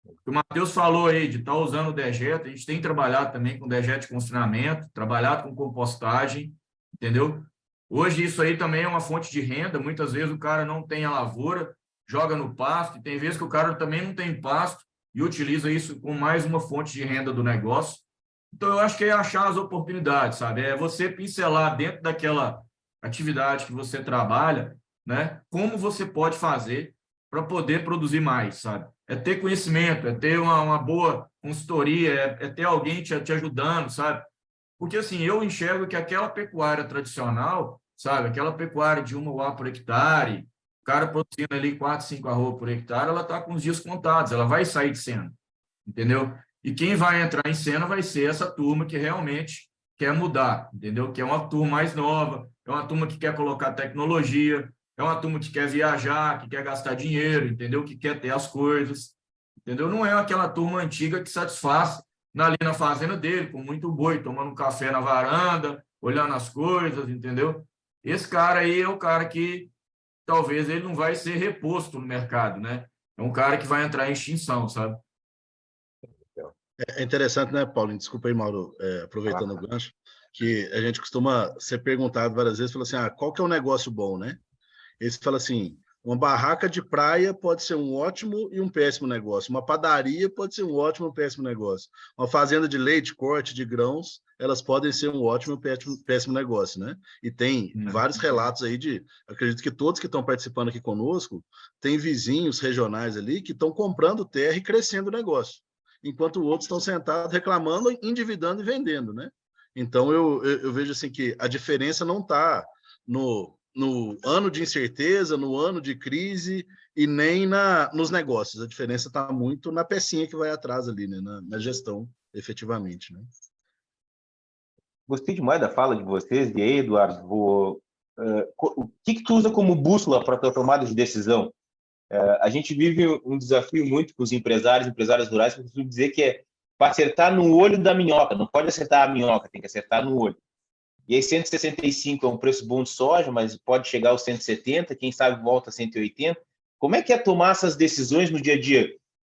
O que o Matheus falou aí de estar usando o dejeto, a gente tem trabalhado também com dejeto de confinamento, trabalhado com compostagem, entendeu? Hoje isso aí também é uma fonte de renda, muitas vezes o cara não tem a lavoura, joga no pasto, e tem vezes que o cara também não tem pasto e utiliza isso como mais uma fonte de renda do negócio. Então, eu acho que é achar as oportunidades, sabe? É você pincelar dentro daquela atividade que você trabalha, né? Como você pode fazer para poder produzir mais, sabe? É ter conhecimento, é ter uma boa consultoria, é ter alguém te ajudando, sabe? Porque, assim, eu enxergo que aquela pecuária tradicional, sabe? Aquela pecuária de 1 UA por hectare, o cara produzindo ali 4, 5 arroz por hectare, ela está com os dias contados, ela vai sair de cena, entendeu? E quem vai entrar em cena vai ser essa turma que realmente quer mudar, entendeu? Que é uma turma mais nova, é uma turma que quer colocar tecnologia, é uma turma que quer viajar, que quer gastar dinheiro, entendeu? Que quer ter as coisas, entendeu? Não é aquela turma antiga que satisfaz ali na fazenda dele, com muito boi, tomando um café na varanda, olhando as coisas, entendeu? Esse cara aí é o cara que talvez ele não vai ser reposto no mercado, né? É um cara que vai entrar em extinção, sabe?
É interessante, né, Paulinho? Desculpa aí, Mauro, aproveitando o gancho, que a gente costuma ser perguntado várias vezes, fala assim, qual que é o negócio bom, né? Eles falam assim, uma barraca de praia pode ser um ótimo e um péssimo negócio, uma padaria pode ser um ótimo e um péssimo negócio, uma fazenda de leite, corte de grãos, elas podem ser um ótimo e um péssimo negócio, né? E tem vários relatos aí acredito que todos que estão participando aqui conosco, tem vizinhos regionais ali que estão comprando terra e crescendo o negócio, enquanto outros estão sentados reclamando, endividando e vendendo, né? Então, eu vejo assim que a diferença não está no ano de incerteza, no ano de crise e nem nos negócios. A diferença está muito na pecinha que vai atrás ali, né? Na gestão, efetivamente, né?
Gostei demais da fala de vocês. E aí, Eduardo, o que tu usa como bússola para a tua tomada de decisão? A gente vive um desafio muito com os empresários rurais, que eu costumo dizer que é para acertar no olho da minhoca, não pode acertar a minhoca, tem que acertar no olho. E aí 165 é um preço bom de soja, mas pode chegar aos 170, quem sabe volta a 180. Como é que é tomar essas decisões no dia a dia?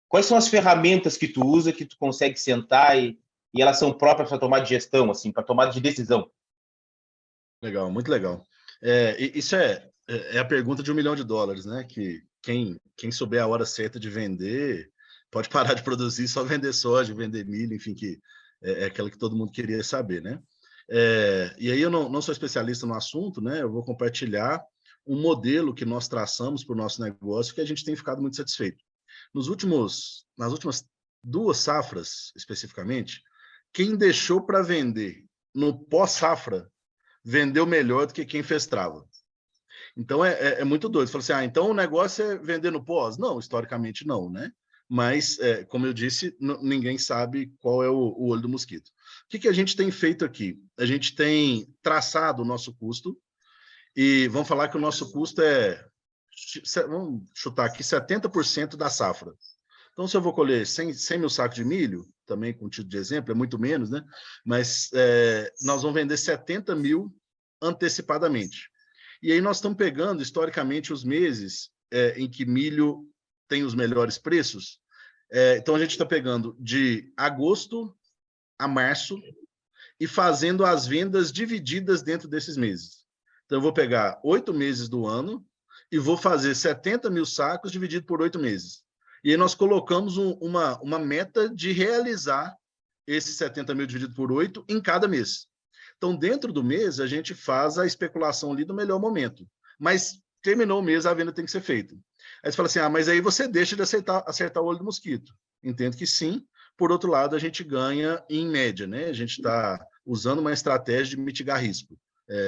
Quais são as ferramentas que tu usa, que tu consegue sentar e elas são próprias para tomar de gestão, assim, para tomada de decisão?
Legal, muito legal. Isso é a pergunta de $1 milhão, né? Que quem souber a hora certa de vender pode parar de produzir, só vender soja, vender milho, enfim, que é aquela que todo mundo queria saber, né? E aí eu não sou especialista no assunto, né? Eu vou compartilhar um modelo que nós traçamos para o nosso negócio que a gente tem ficado muito satisfeito. Nas últimas 2 safras, especificamente, quem deixou para vender no pós-safra vendeu melhor do que quem fez trava. Então, é muito doido. Você fala assim, então o negócio é vender no pós? Não, historicamente não, né? Mas, como eu disse, ninguém sabe qual é o olho do mosquito. O que a gente tem feito aqui? A gente tem traçado o nosso custo e vamos falar que o nosso custo vamos chutar aqui, 70% da safra. Então, se eu vou colher 100 mil sacos de milho, também com título de exemplo, é muito menos, né? Mas nós vamos vender 70 mil antecipadamente. E aí nós estamos pegando, historicamente, os meses em que milho tem os melhores preços. Então, a gente está pegando de agosto a março e fazendo as vendas divididas dentro desses meses. Então, eu vou pegar 8 meses do ano e vou fazer 70 mil sacos dividido por 8 meses. E aí nós colocamos uma meta de realizar esses 70 mil dividido por 8 em cada mês. Então, dentro do mês, a gente faz a especulação ali do melhor momento. Mas terminou o mês, a venda tem que ser feita. Aí você fala assim, mas aí você deixa de acertar o olho do mosquito. Entendo que sim. Por outro lado, a gente ganha em média, né? A gente está usando uma estratégia de mitigar risco.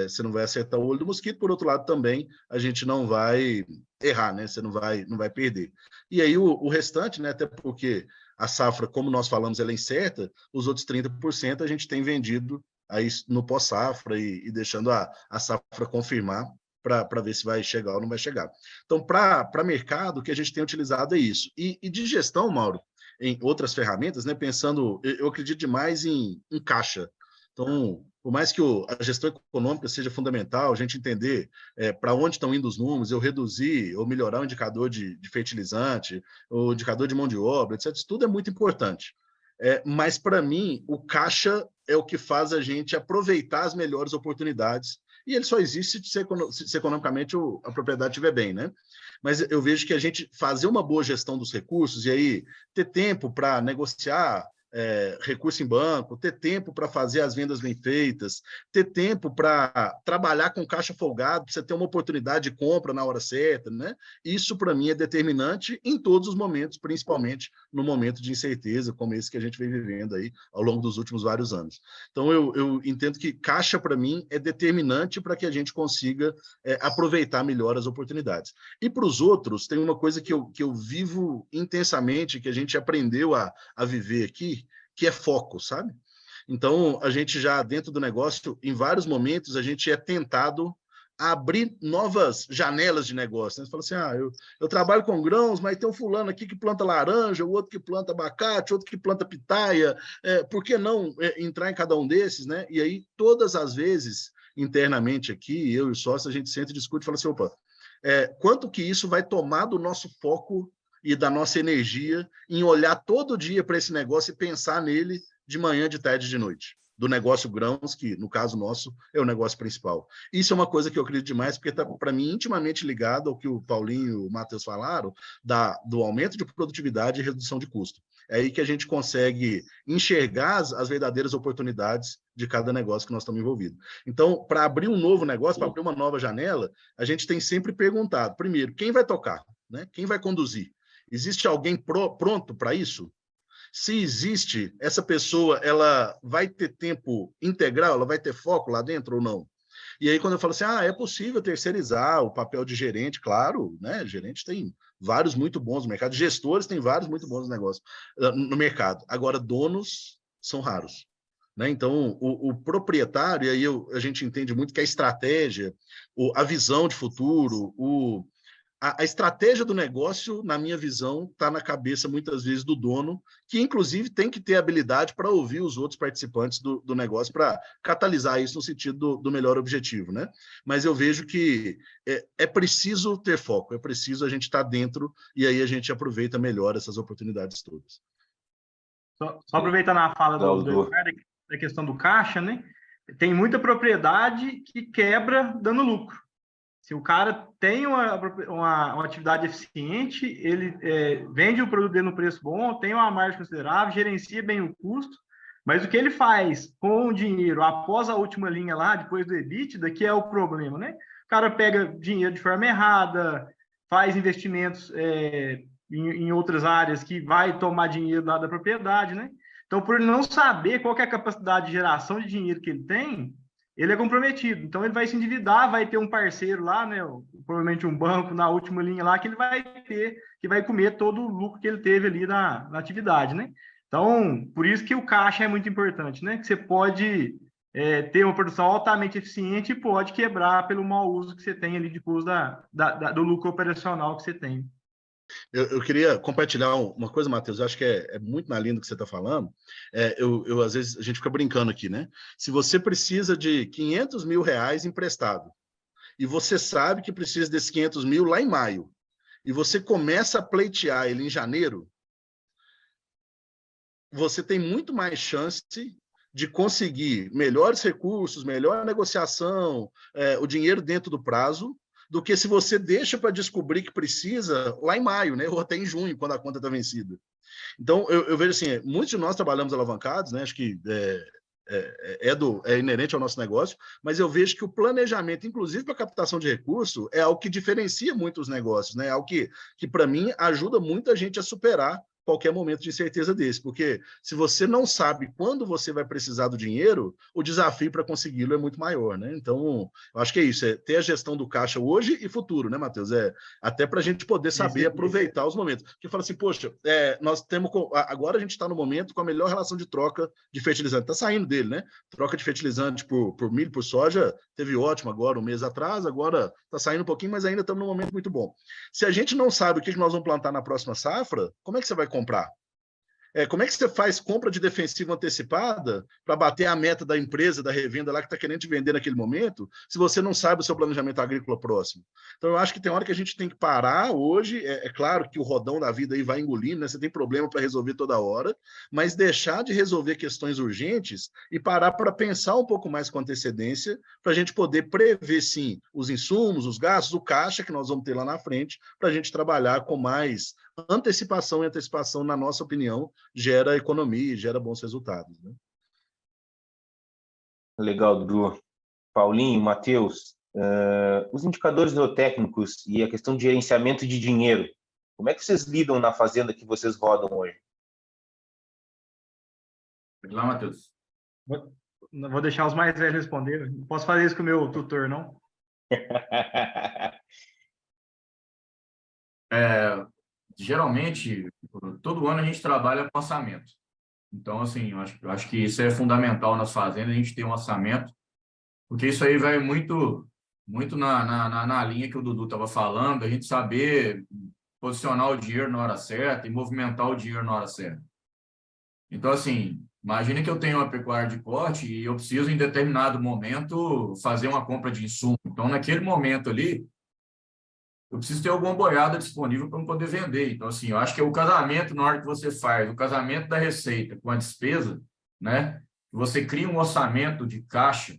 Você não vai acertar o olho do mosquito, por outro lado também a gente não vai errar, né? Você não vai perder. E aí o restante, né? Até porque a safra, como nós falamos, ela é incerta, os outros 30% a gente tem vendido aí no pós-safra e deixando a safra confirmar para ver se vai chegar ou não vai chegar. Então, para mercado, o que a gente tem utilizado é isso. E de gestão, Mauro, em outras ferramentas, né? Pensando, eu acredito demais em caixa. Então, por mais que a gestão econômica seja fundamental, a gente entender para onde estão indo os números, eu reduzir ou melhorar o indicador de fertilizante, o indicador de mão de obra, etc., isso tudo é muito importante. Mas, para mim, o caixa é o que faz a gente aproveitar as melhores oportunidades, e ele só existe se economicamente a propriedade estiver bem, né? Mas eu vejo que a gente fazer uma boa gestão dos recursos, e aí ter tempo para negociar recurso em banco, ter tempo para fazer as vendas bem feitas, ter tempo para trabalhar com caixa folgado, para você ter uma oportunidade de compra na hora certa, né? Isso, para mim, é determinante em todos os momentos, principalmente no momento de incerteza, como esse que a gente vem vivendo aí ao longo dos últimos vários anos. Então, eu entendo que caixa, para mim, é determinante para que a gente consiga aproveitar melhor as oportunidades. E para os outros, tem uma coisa que eu vivo intensamente, que a gente aprendeu a viver aqui, que é foco, sabe? Então, a gente já, dentro do negócio, em vários momentos, a gente é tentado a abrir novas janelas de negócio. Né? Você fala assim, eu trabalho com grãos, mas tem um fulano aqui que planta laranja, o outro que planta abacate, outro que planta pitaia, por que não entrar em cada um desses? Né? E aí, todas as vezes, internamente aqui, eu e o sócio, a gente senta e discute e fala assim, opa, quanto que isso vai tomar do nosso foco e da nossa energia em olhar todo dia para esse negócio e pensar nele de manhã, de tarde e de noite. Do negócio grãos, que no caso nosso é o negócio principal. Isso é uma coisa que eu acredito demais, porque está, para mim, intimamente ligado ao que o Paulinho e o Matheus falaram, do aumento de produtividade e redução de custo. É aí que a gente consegue enxergar as verdadeiras oportunidades de cada negócio que nós estamos envolvidos. Então, para abrir um novo negócio, para abrir uma nova janela, a gente tem sempre perguntado, primeiro, quem vai tocar? Né? Quem vai conduzir? Existe alguém pronto para isso? Se existe, essa pessoa ela vai ter tempo integral, ela vai ter foco lá dentro ou não? E aí, quando eu falo assim, é possível terceirizar o papel de gerente, claro, né? Gerente tem vários muito bons no mercado, gestores têm vários muito bons negócios no mercado. Agora, donos são raros. Né? Então, o proprietário, e aí a gente entende muito que a estratégia, a visão de futuro, a estratégia do negócio, na minha visão, está na cabeça, muitas vezes, do dono, que, inclusive, tem que ter habilidade para ouvir os outros participantes do negócio, para catalisar isso no sentido do melhor objetivo. Né? Mas eu vejo que é preciso ter foco, é preciso a gente estar dentro, e aí a gente aproveita melhor essas oportunidades todas.
Só aproveitando a fala do Eduardo, da questão do caixa, né? tem muita propriedade que quebra dando lucro. Se o cara tem uma atividade eficiente, ele vende o produto dele no preço bom, tem uma margem considerável, gerencia bem o custo, mas o que ele faz com o dinheiro após a última linha lá, depois do EBITDA, que é o problema, né? O cara pega dinheiro de forma errada, faz investimentos em outras áreas que vai tomar dinheiro lá da propriedade, né? Então, por ele não saber qual que é a capacidade de geração de dinheiro que ele tem, ele é comprometido. Então, ele vai se endividar, vai ter um parceiro lá, né? Provavelmente um banco na última linha lá, que ele vai ter, que vai comer todo o lucro que ele teve ali na atividade, né? Então, por isso que o caixa é muito importante, né? Que você pode ter uma produção altamente eficiente e pode quebrar pelo mau uso que você tem ali depois do lucro operacional que você tem.
Eu queria compartilhar uma coisa, Matheus, eu acho que é muito na linha do que você está falando. Às vezes, a gente fica brincando aqui, né? Se você precisa de 500 mil reais emprestado, e você sabe que precisa desses 500 mil lá em maio, e você começa a pleitear ele em janeiro, você tem muito mais chance de conseguir melhores recursos, melhor negociação, o dinheiro dentro do prazo, do que se você deixa para descobrir que precisa lá em maio, né? Ou até em junho, quando a conta está vencida. Então, eu vejo assim, muitos de nós trabalhamos alavancados, né? Acho que é inerente ao nosso negócio, mas eu vejo que o planejamento, inclusive para captação de recurso, é algo que diferencia muito os negócios, né? É algo que para mim, ajuda muito a gente a superar qualquer momento de incerteza desse, porque se você não sabe quando você vai precisar do dinheiro, o desafio para consegui-lo é muito maior, né? Então, eu acho que é isso, é ter a gestão do caixa hoje e futuro, né, Matheus? Até para a gente poder saber aproveitar os momentos. Porque fala assim, poxa, nós temos agora a gente está no momento com a melhor relação de troca de fertilizante. Está saindo dele, né? Troca de fertilizante por milho, por soja, teve ótimo agora, um mês atrás, agora está saindo um pouquinho, mas ainda estamos num momento muito bom. Se a gente não sabe o que nós vamos plantar na próxima safra, como é que você vai comprar? Como é que você faz compra de defensiva antecipada para bater a meta da empresa, da revenda lá que está querendo te vender naquele momento, se você não sabe o seu planejamento agrícola próximo? Então, eu acho que tem hora que a gente tem que parar hoje. É claro que o rodão da vida aí vai engolindo, né? Você tem problema para resolver toda hora, mas deixar de resolver questões urgentes e parar para pensar um pouco mais com antecedência, para a gente poder prever, sim, os insumos, os gastos, o caixa que nós vamos ter lá na frente, para a gente trabalhar com mais antecipação, e antecipação, na nossa opinião, gera economia e gera bons resultados, né?
Legal, Dudu. Paulinho, Matheus, os indicadores geotécnicos e a questão de gerenciamento de dinheiro, como é que vocês lidam na fazenda que vocês rodam hoje?
Vai lá, Matheus.
Vou deixar os mais velhos responder. Não posso fazer isso com o meu tutor, não?
Geralmente, todo ano a gente trabalha com orçamento. Então, assim, eu acho que isso é fundamental nas fazendas, a gente ter um orçamento, porque isso aí vai muito na linha que o Dudu estava falando, a gente saber posicionar o dinheiro na hora certa e movimentar o dinheiro na hora certa. Então, assim, imagine que eu tenho uma pecuária de corte e eu preciso, em determinado momento, fazer uma compra de insumo. Então, naquele momento ali, eu preciso ter alguma boiada disponível para eu poder vender. Então, assim, eu acho que é o casamento, na hora que você faz, o casamento da receita com a despesa, né? Você cria um orçamento de caixa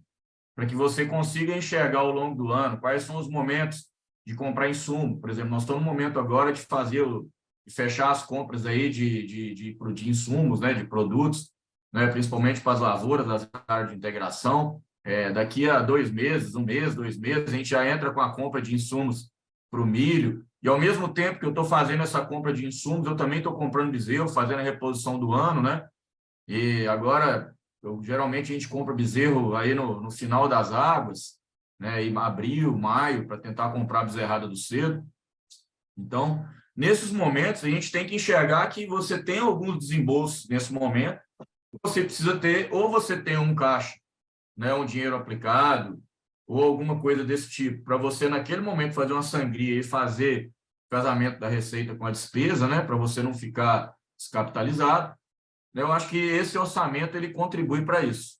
para que você consiga enxergar ao longo do ano quais são os momentos de comprar insumo. Por exemplo, nós estamos no momento agora de de fechar as compras aí de insumos, né? De produtos, né? Principalmente para as lavouras, das áreas de integração. Daqui a 2 meses, 1 mês, 2 meses, a gente já entra com a compra de insumos para o milho, e ao mesmo tempo que eu estou fazendo essa compra de insumos, eu também estou comprando bezerro, fazendo a reposição do ano, né? E agora, geralmente a gente compra bezerro aí no final das águas, né? Em abril, maio, para tentar comprar bezerrada do cedo. Então, nesses momentos, a gente tem que enxergar que você tem alguns desembolsos nesse momento, você precisa ter, ou você tem um caixa, né? Um dinheiro aplicado, ou alguma coisa desse tipo, para você, naquele momento, fazer uma sangria e fazer o casamento da receita com a despesa, né, para você não ficar descapitalizado. Eu acho que esse orçamento ele contribui para isso.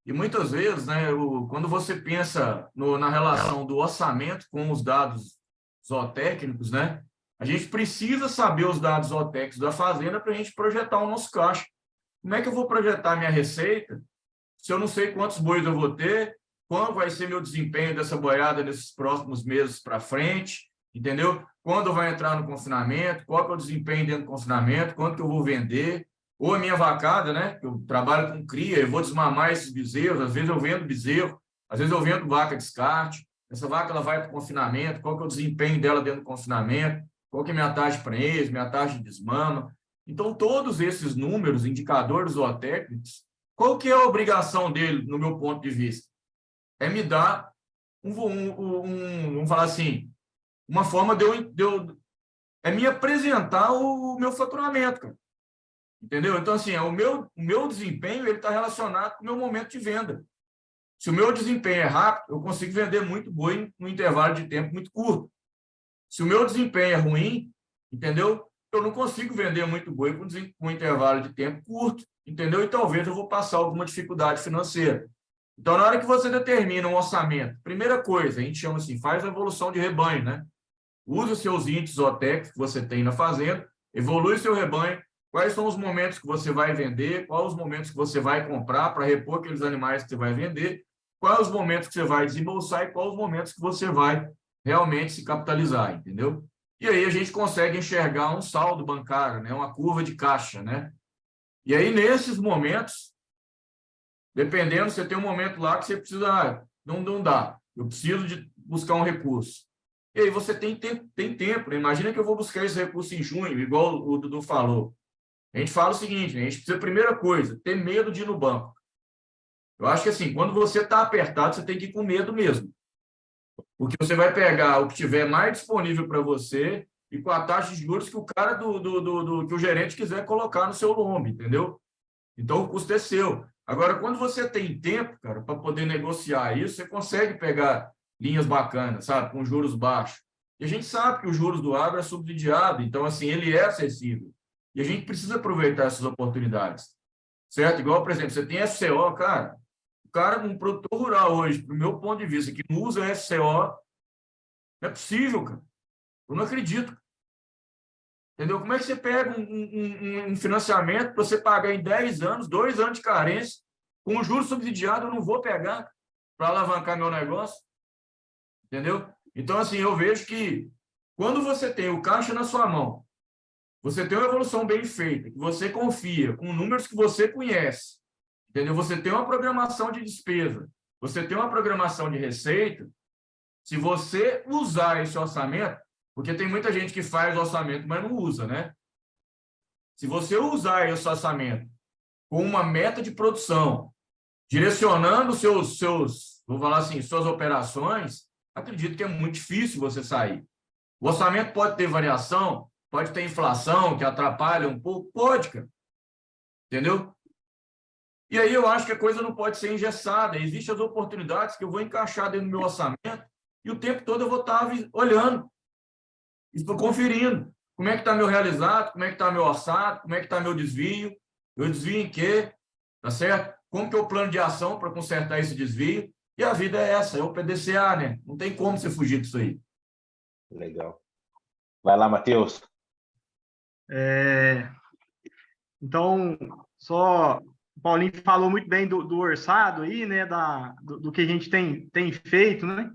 E muitas vezes, né, quando você pensa na relação do orçamento com os dados zootécnicos, né, a gente precisa saber os dados zootécnicos da fazenda para a gente projetar o nosso caixa. Como é que eu vou projetar minha receita se eu não sei quantos bois eu vou ter, qual vai ser meu desempenho dessa boiada nesses próximos meses para frente, entendeu? Quando vai entrar no confinamento, qual que é o desempenho dentro do confinamento, quanto que eu vou vender, ou a minha vacada, né? Eu trabalho com cria, eu vou desmamar esses bezerros, às vezes eu vendo bezerro, às vezes eu vendo vaca descarte, essa vaca ela vai para o confinamento, qual que é o desempenho dela dentro do confinamento, qual que é minha taxa de prenhez, minha taxa de desmama. Então, todos esses números, indicadores zootécnicos, qual que é a obrigação dele, no meu ponto de vista? É me dar vamos falar assim, uma forma é me apresentar o meu faturamento, cara. Entendeu? Então, assim, o meu desempenho ele está relacionado com o meu momento de venda. Se o meu desempenho é rápido, eu consigo vender muito boi num intervalo de tempo muito curto. Se o meu desempenho é ruim, entendeu? Eu não consigo vender muito boi com um intervalo de tempo curto, entendeu? E talvez eu vou passar alguma dificuldade financeira. Então, na hora que você determina um orçamento, primeira coisa, a gente chama assim, faz a evolução de rebanho, né? Usa os seus índices zootécnicos que você tem na fazenda, evolui seu rebanho, quais são os momentos que você vai vender, quais os momentos que você vai comprar para repor aqueles animais que você vai vender, quais os momentos que você vai desembolsar e quais os momentos que você vai realmente se capitalizar, entendeu? E aí a gente consegue enxergar um saldo bancário, né? Uma curva de caixa, né? E aí, nesses momentos, dependendo, você tem um momento lá que você precisa, não dá, eu preciso de buscar um recurso. E aí você tem tempo, né? Imagina que eu vou buscar esse recurso em junho, igual o Dudu falou. A gente fala o seguinte, né? A gente precisa, primeira coisa, ter medo de ir no banco. Eu acho que assim, quando você está apertado, você tem que ir com medo mesmo. Porque você vai pegar o que tiver mais disponível para você e com a taxa de juros que o cara que o gerente quiser colocar no seu lombo, entendeu? Então, o custo é seu. Agora, quando você tem tempo, cara, para poder negociar isso, você consegue pegar linhas bacanas, sabe? Com juros baixos. E a gente sabe que os juros do agro é subsidiado, então, assim, ele é acessível. E a gente precisa aproveitar essas oportunidades, certo? Igual, por exemplo, você tem FCO, cara. O cara, um produtor rural hoje, do meu ponto de vista, que não usa FCO, não é possível, cara. Eu não acredito. Entendeu? Como é que você pega um financiamento para você pagar em 10 anos, 2 anos de carência, com juros subsidiados, eu não vou pegar para alavancar meu negócio? Entendeu? Então, assim, eu vejo que quando você tem o caixa na sua mão, você tem uma evolução bem feita, que você confia, com números que você conhece, entendeu? Você tem uma programação de despesa, você tem uma programação de receita, se você usar esse orçamento, porque tem muita gente que faz orçamento, mas não usa, né? Se você usar esse orçamento com uma meta de produção, direcionando vou falar assim, suas operações, acredito que é muito difícil você sair. O orçamento pode ter variação, pode ter inflação que atrapalha um pouco, pode, cara. Entendeu? E aí eu acho que a coisa não pode ser engessada. Existem as oportunidades que eu vou encaixar dentro do meu orçamento e o tempo todo eu vou estar olhando. Estou conferindo como é que está meu realizado, como é que está meu orçado, como é que está meu desvio, eu desvio em quê, tá certo? Como que é o plano de ação para consertar esse desvio? E a vida é essa, é o PDCA, né? Não tem como você fugir disso aí.
Legal. Vai lá, Matheus.
Então, só o Paulinho falou muito bem do orçado aí, né? Do que a gente tem feito, né?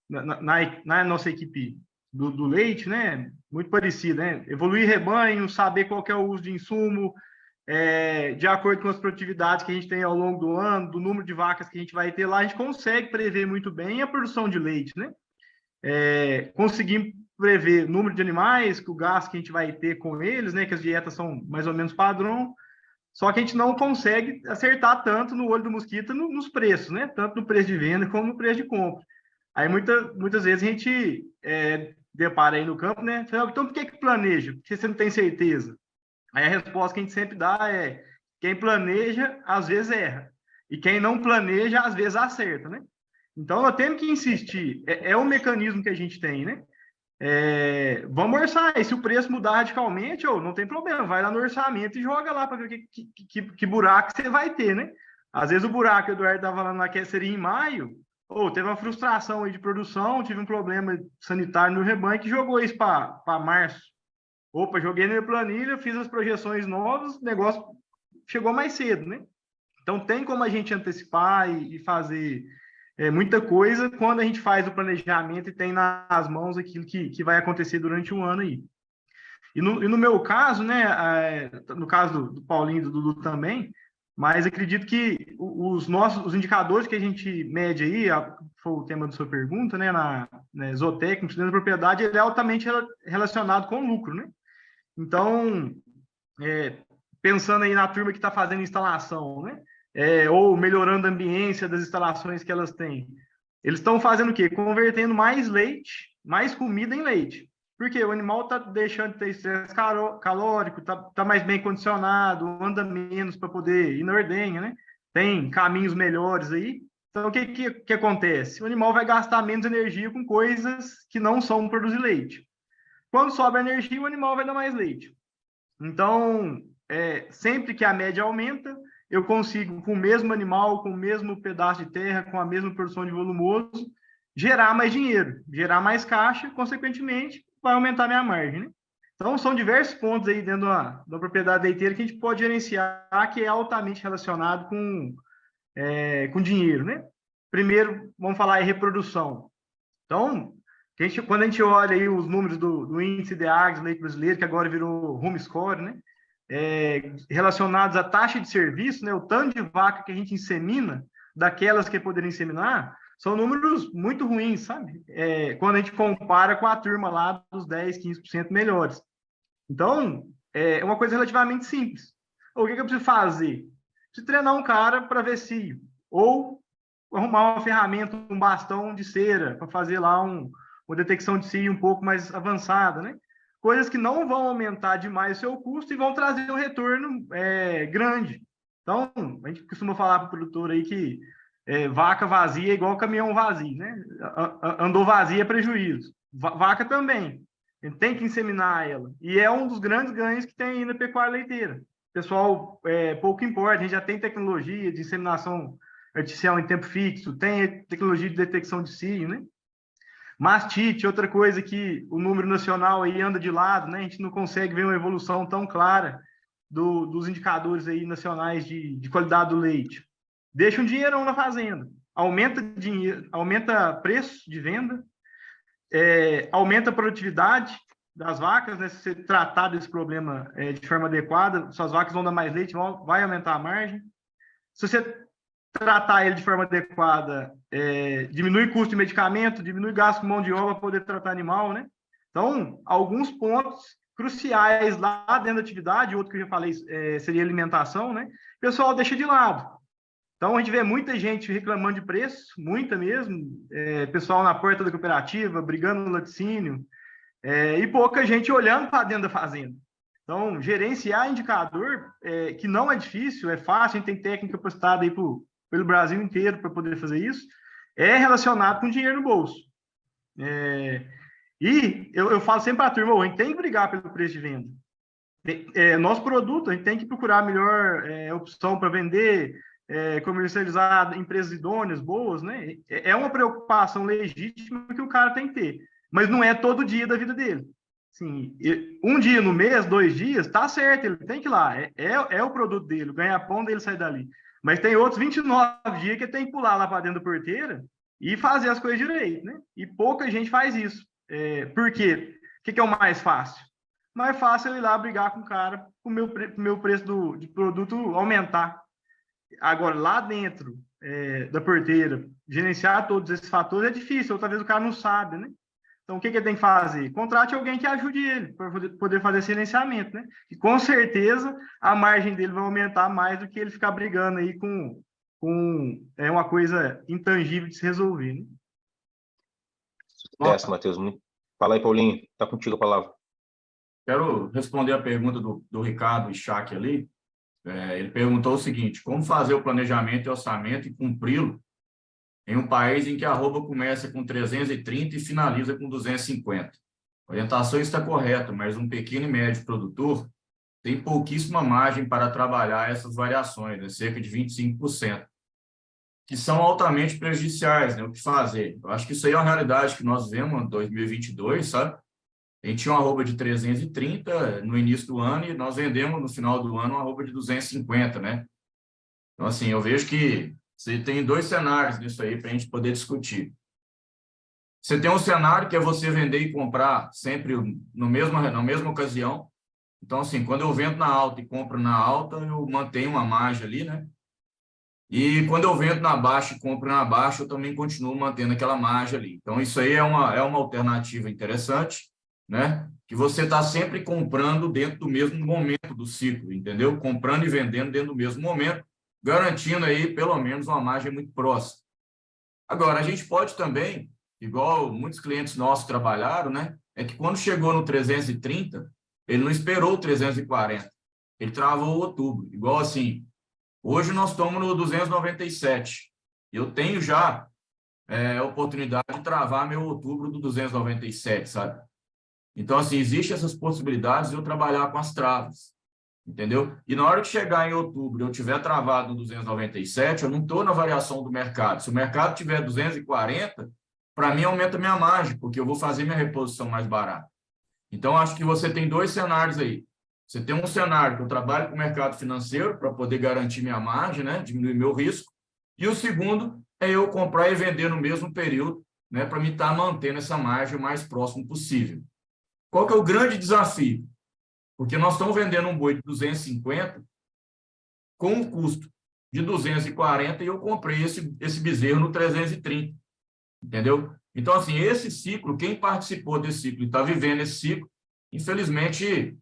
Na nossa equipe do leite, né? Muito parecido, né? Evoluir rebanho, saber qual que é o uso de insumo, de acordo com as produtividades que a gente tem ao longo do ano, do número de vacas que a gente vai ter lá, a gente consegue prever muito bem a produção de leite, né? Conseguimos prever o número de animais, o gasto que a gente vai ter com eles, né? Que as dietas são mais ou menos padrão, só que a gente não consegue acertar tanto no olho do mosquito nos preços, né? Tanto no preço de venda como no preço de compra. Aí muitas vezes a gente depara aí no campo, né? Então por que planeja? Porque você não tem certeza. Aí a resposta que a gente sempre dá é: quem planeja, às vezes erra. E quem não planeja, às vezes acerta, né? Então, nós temos que insistir. É o mecanismo que a gente tem, né? Vamos orçar. E se o preço mudar radicalmente, não tem problema. Vai lá no orçamento e joga lá para ver que buraco você vai ter, né? Às vezes o buraco que o Eduardo estava falando aqui seria em maio. Teve uma frustração aí de produção, tive um problema sanitário no rebanho que jogou isso para março. Joguei na minha planilha, fiz as projeções novas, o negócio chegou mais cedo, né? Então, tem como a gente antecipar e fazer muita coisa quando a gente faz o planejamento e tem nas mãos aquilo que vai acontecer durante um ano aí. E no meu caso, né, no caso do Paulinho e do Dudu também, mas acredito que os indicadores que a gente mede aí, foi o tema da sua pergunta, né, zootécnico, dentro da propriedade, ele é altamente relacionado com o lucro, né? Então, pensando aí na turma que está fazendo instalação, né, ou melhorando a ambiência das instalações que elas têm, eles estão fazendo o quê? Convertendo mais leite, mais comida em leite. Porque o animal está deixando de ter estresse calórico, está mais bem condicionado, anda menos para poder ir na ordenha, né? Tem caminhos melhores aí. Então, o que acontece? O animal vai gastar menos energia com coisas que não são produzir leite. Quando sobra energia, o animal vai dar mais leite. Então, sempre que a média aumenta, eu consigo, com o mesmo animal, com o mesmo pedaço de terra, com a mesma produção de volumoso, gerar mais dinheiro, gerar mais caixa, consequentemente, vai aumentar minha margem, né? Então, são diversos pontos aí dentro da propriedade leiteira que a gente pode gerenciar, que é altamente relacionado com dinheiro, né? Primeiro, vamos falar em reprodução. Então, quando a gente olha aí os números do índice de Agros leite brasileiro, que agora virou home score, né? Relacionados à taxa de serviço, né? O tanto de vaca que a gente insemina, daquelas que poderiam inseminar, são números muito ruins, sabe? Quando a gente compara com a turma lá dos 10%, 15% melhores. Então, é uma coisa relativamente simples. O que eu preciso fazer? Preciso treinar um cara para ver se... Ou arrumar uma ferramenta, um bastão de cera, para fazer lá uma detecção de cio um pouco mais avançada, né? Coisas que não vão aumentar demais o seu custo e vão trazer um retorno grande. Então, a gente costuma falar para o produtor aí que vaca vazia é igual caminhão vazio, né? Andou vazia é prejuízo. Vaca também. A gente tem que inseminar ela. E é um dos grandes ganhos que tem aí na pecuária leiteira. Pessoal, pouco importa, a gente já tem tecnologia de inseminação artificial em tempo fixo, tem tecnologia de detecção de cio, né? Mastite, outra coisa que o número nacional aí anda de lado, né? A gente não consegue ver uma evolução tão clara dos indicadores aí nacionais de qualidade do leite. Deixa um dinheirão na fazenda, aumenta preço de venda, aumenta a produtividade das vacas, né? Se você tratar desse problema de forma adequada, suas vacas vão dar mais leite, vai aumentar a margem. Se você tratar ele de forma adequada, diminui custo de medicamento, diminui gasto com mão de obra para poder tratar animal, né? Então, alguns pontos cruciais lá dentro da atividade, outro que eu já falei seria alimentação, né? O pessoal deixa de lado. Então, a gente vê muita gente reclamando de preço, muita mesmo, pessoal na porta da cooperativa, brigando no laticínio, e pouca gente olhando para dentro da fazenda. Então, gerenciar indicador, que não é difícil, é fácil, a gente tem técnica postada aí pelo Brasil inteiro para poder fazer isso, é relacionado com dinheiro no bolso. E eu falo sempre para a turma, a gente tem que brigar pelo preço de venda. Nosso produto, a gente tem que procurar a melhor opção para vender, comercializar empresas idôneas, boas, né? É uma preocupação legítima que o cara tem que ter, mas não é todo dia da vida dele. Assim, um dia no mês, 2 dias, tá certo, ele tem que ir lá, é o produto dele, o ganha-pão dele sai dali. Mas tem outros 29 dias que ele tem que pular lá para dentro da porteira e fazer as coisas direito, né? E pouca gente faz isso. Por quê? O que é o mais fácil? Mais fácil é eu ir lá brigar com o cara, o meu preço de produto aumentar. Agora, lá dentro da porteira, gerenciar todos esses fatores é difícil, outra vez o cara não sabe, né? Então, o que ele tem que fazer? Contrate alguém que ajude ele para poder fazer esse gerenciamento, né? E com certeza a margem dele vai aumentar mais do que ele ficar brigando aí com uma coisa intangível de se resolver, né?
Sucesso, Matheus. Fala aí, Paulinho. Está contigo a palavra.
Quero responder a pergunta do Ricardo Ichac ali. Ele perguntou o seguinte: como fazer o planejamento e orçamento e cumpri-lo em um país em que a arroba começa com 330 e finaliza com 250? A orientação está correta, mas um pequeno e médio produtor tem pouquíssima margem para trabalhar essas variações, né? Cerca de 25%, que são altamente prejudiciais, né? O que fazer? Eu acho que isso aí é uma realidade que nós vemos em 2022, sabe? A gente tinha uma arroba de 330 no início do ano e nós vendemos no final do ano uma arroba de 250, né? Então, assim, eu vejo que você tem dois cenários nisso aí para a gente poder discutir. Você tem um cenário que é você vender e comprar sempre na mesma ocasião. Então, assim, quando eu vendo na alta e compro na alta, eu mantenho uma margem ali, né? E quando eu vendo na baixa e compro na baixa, eu também continuo mantendo aquela margem ali. Então, isso aí é uma alternativa interessante, né? Que você está sempre comprando dentro do mesmo momento do ciclo, entendeu? Comprando e vendendo dentro do mesmo momento, garantindo aí pelo menos uma margem muito próxima. Agora, a gente pode também, igual muitos clientes nossos trabalharam, né? É que quando chegou no 330, ele não esperou o 340, ele travou o outubro. Igual assim, hoje nós estamos no 297. Eu tenho já a oportunidade de travar meu outubro do 297, sabe? Então, assim, existem essas possibilidades de eu trabalhar com as travas, entendeu? E na hora que chegar em outubro eu tiver travado no 297, eu não estou na variação do mercado. Se o mercado tiver 240, para mim aumenta minha margem, porque eu vou fazer minha reposição mais barata. Então, acho que você tem dois cenários aí. Você tem um cenário que eu trabalho com o mercado financeiro para poder garantir minha margem, né? Diminuir meu risco. E o segundo é eu comprar e vender no mesmo período, né? Para me estar mantendo essa margem o mais próximo possível. Qual que é o grande desafio? Porque nós estamos vendendo um boi de 250 com um custo de 240 e eu comprei esse bezerro no 330, entendeu? Então, assim, esse ciclo, quem participou desse ciclo e está vivendo esse ciclo, infelizmente,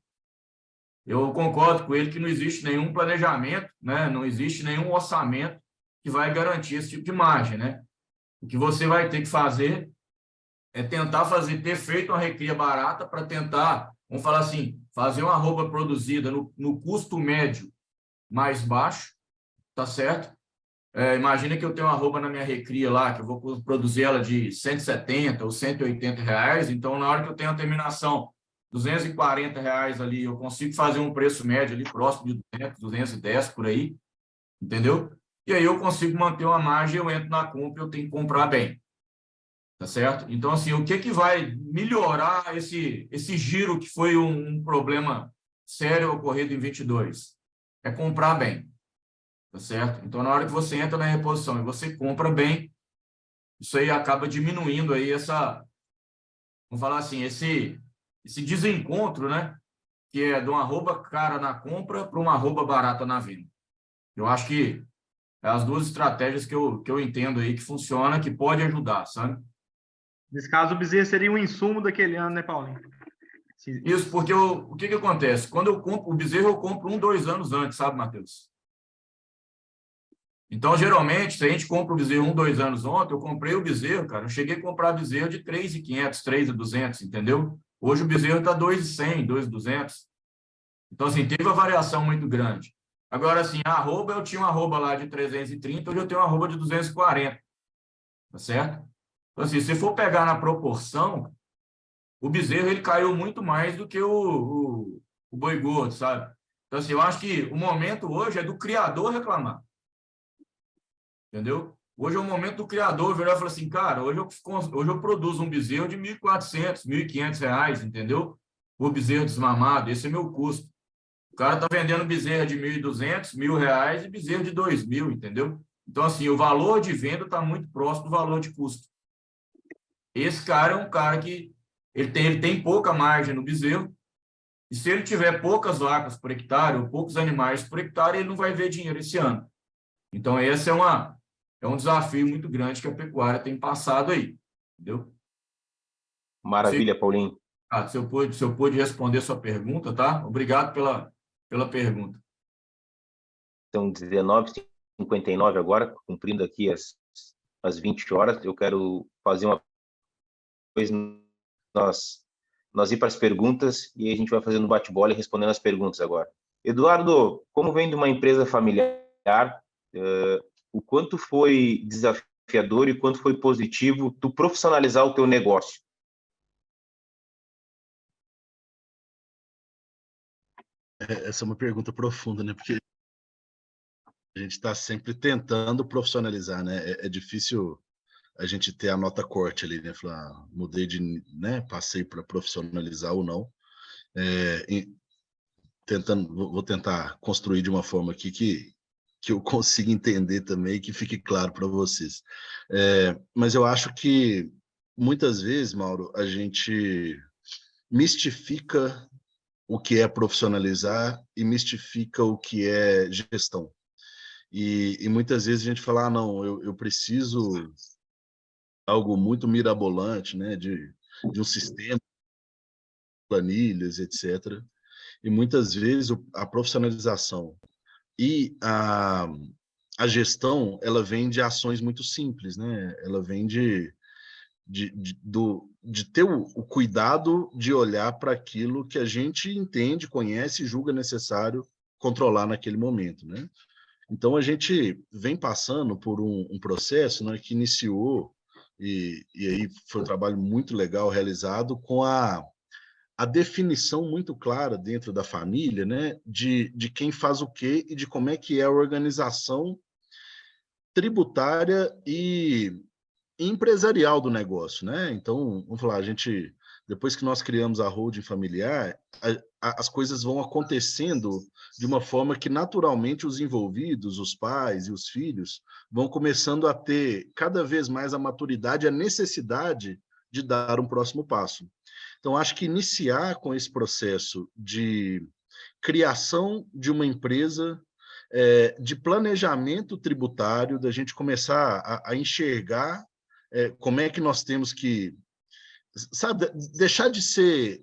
eu concordo com ele que não existe nenhum planejamento, né? Não existe nenhum orçamento que vai garantir esse tipo de margem, né? O que você vai ter que fazer é tentar ter feito uma recria barata para tentar, vamos falar assim, fazer uma arroba produzida no custo médio mais baixo, tá certo? Imagina que eu tenho uma arroba na minha recria lá, que eu vou produzir ela de 170 ou 180 reais, então na hora que eu tenho a terminação 240 reais ali, eu consigo fazer um preço médio ali próximo de 200, 210 por aí, entendeu? E aí eu consigo manter uma margem, eu entro na compra e eu tenho que comprar bem, tá certo? Então, assim, o que vai melhorar esse giro que foi um problema sério ocorrido em 22? É comprar bem, tá certo? Então, na hora que você entra na reposição e você compra bem, isso aí acaba diminuindo aí vamos falar assim, esse desencontro, né? Que é de uma arroba cara na compra para uma arroba barata na venda. Eu acho que é as duas estratégias que eu entendo aí que funciona, que pode ajudar, sabe?
Nesse caso, o bezerro seria um insumo daquele ano, né, Paulinho?
Isso, porque o que acontece? Quando eu compro o bezerro, eu compro 1, 2 anos antes, sabe, Matheus? Então, geralmente, se a gente compra o bezerro 1, 2 anos ontem, eu comprei o bezerro, cara, eu cheguei a comprar bezerro de 3.500, 3.200, entendeu? Hoje o bezerro está 2.100, 2.200. Então, assim, teve uma variação muito grande. Agora, assim, a arroba, eu tinha uma arroba lá de 330, hoje eu tenho uma arroba de 240, tá certo? Então, assim, se for pegar na proporção, o bezerro ele caiu muito mais do que o boi gordo, sabe? Então, assim, eu acho que o momento hoje é do criador reclamar, entendeu? Hoje é o momento do criador virar e falar assim, cara, hoje eu produzo um bezerro de 1.400, 1.500 reais, entendeu? O bezerro desmamado, esse é meu custo. O cara está vendendo bezerro de 1.200, R$ 1.000 e bezerro de 2.000, entendeu? Então, assim, o valor de venda está muito próximo do valor de custo. Esse cara é um cara que ele tem pouca margem no bezerro, e se ele tiver poucas vacas por hectare ou poucos animais por hectare, ele não vai ver dinheiro esse ano. Então, esse é um desafio muito grande que a pecuária tem passado aí, entendeu?
Maravilha, Paulinho.
Se eu pude responder sua pergunta, tá? Obrigado pela pergunta.
São 19h59 agora, cumprindo aqui as 20 horas. Eu quero fazer uma coisa, nós ir para as perguntas e a gente vai fazendo bate-bola e respondendo as perguntas agora. Eduardo, como vem de uma empresa familiar, o quanto foi desafiador e quanto foi positivo tu profissionalizar o teu negócio?
Essa é uma pergunta profunda, né? Porque a gente está sempre tentando profissionalizar, né? É difícil a gente ter a nota corte ali, né? Falar, mudei né? Passei para profissionalizar ou não. Vou tentar construir de uma forma aqui que eu consiga entender também, que fique claro para vocês. Mas eu acho que, muitas vezes, Mauro, a gente mistifica o que é profissionalizar e mistifica o que é gestão. E muitas vezes a gente fala, não, eu preciso de algo muito mirabolante, né, de um sistema, planilhas, etc. E muitas vezes a profissionalização e a gestão, ela vem de ações muito simples, né? Ela vem de ter o cuidado de olhar para aquilo que a gente entende, conhece e julga necessário controlar naquele momento, né? Então, a gente vem passando por um processo, né, que iniciou, e aí foi um trabalho muito legal realizado, com a definição muito clara dentro da família, né, de quem faz o quê e de como é que é a organização tributária e empresarial do negócio, né? Então, vamos falar, depois que nós criamos a holding familiar, as coisas vão acontecendo de uma forma que naturalmente os envolvidos, os pais e os filhos, vão começando a ter cada vez mais a maturidade, a necessidade de dar um próximo passo. Então, acho que iniciar com esse processo de criação de uma empresa, de planejamento tributário, da gente começar a enxergar como é que nós temos que, sabe, deixar de ser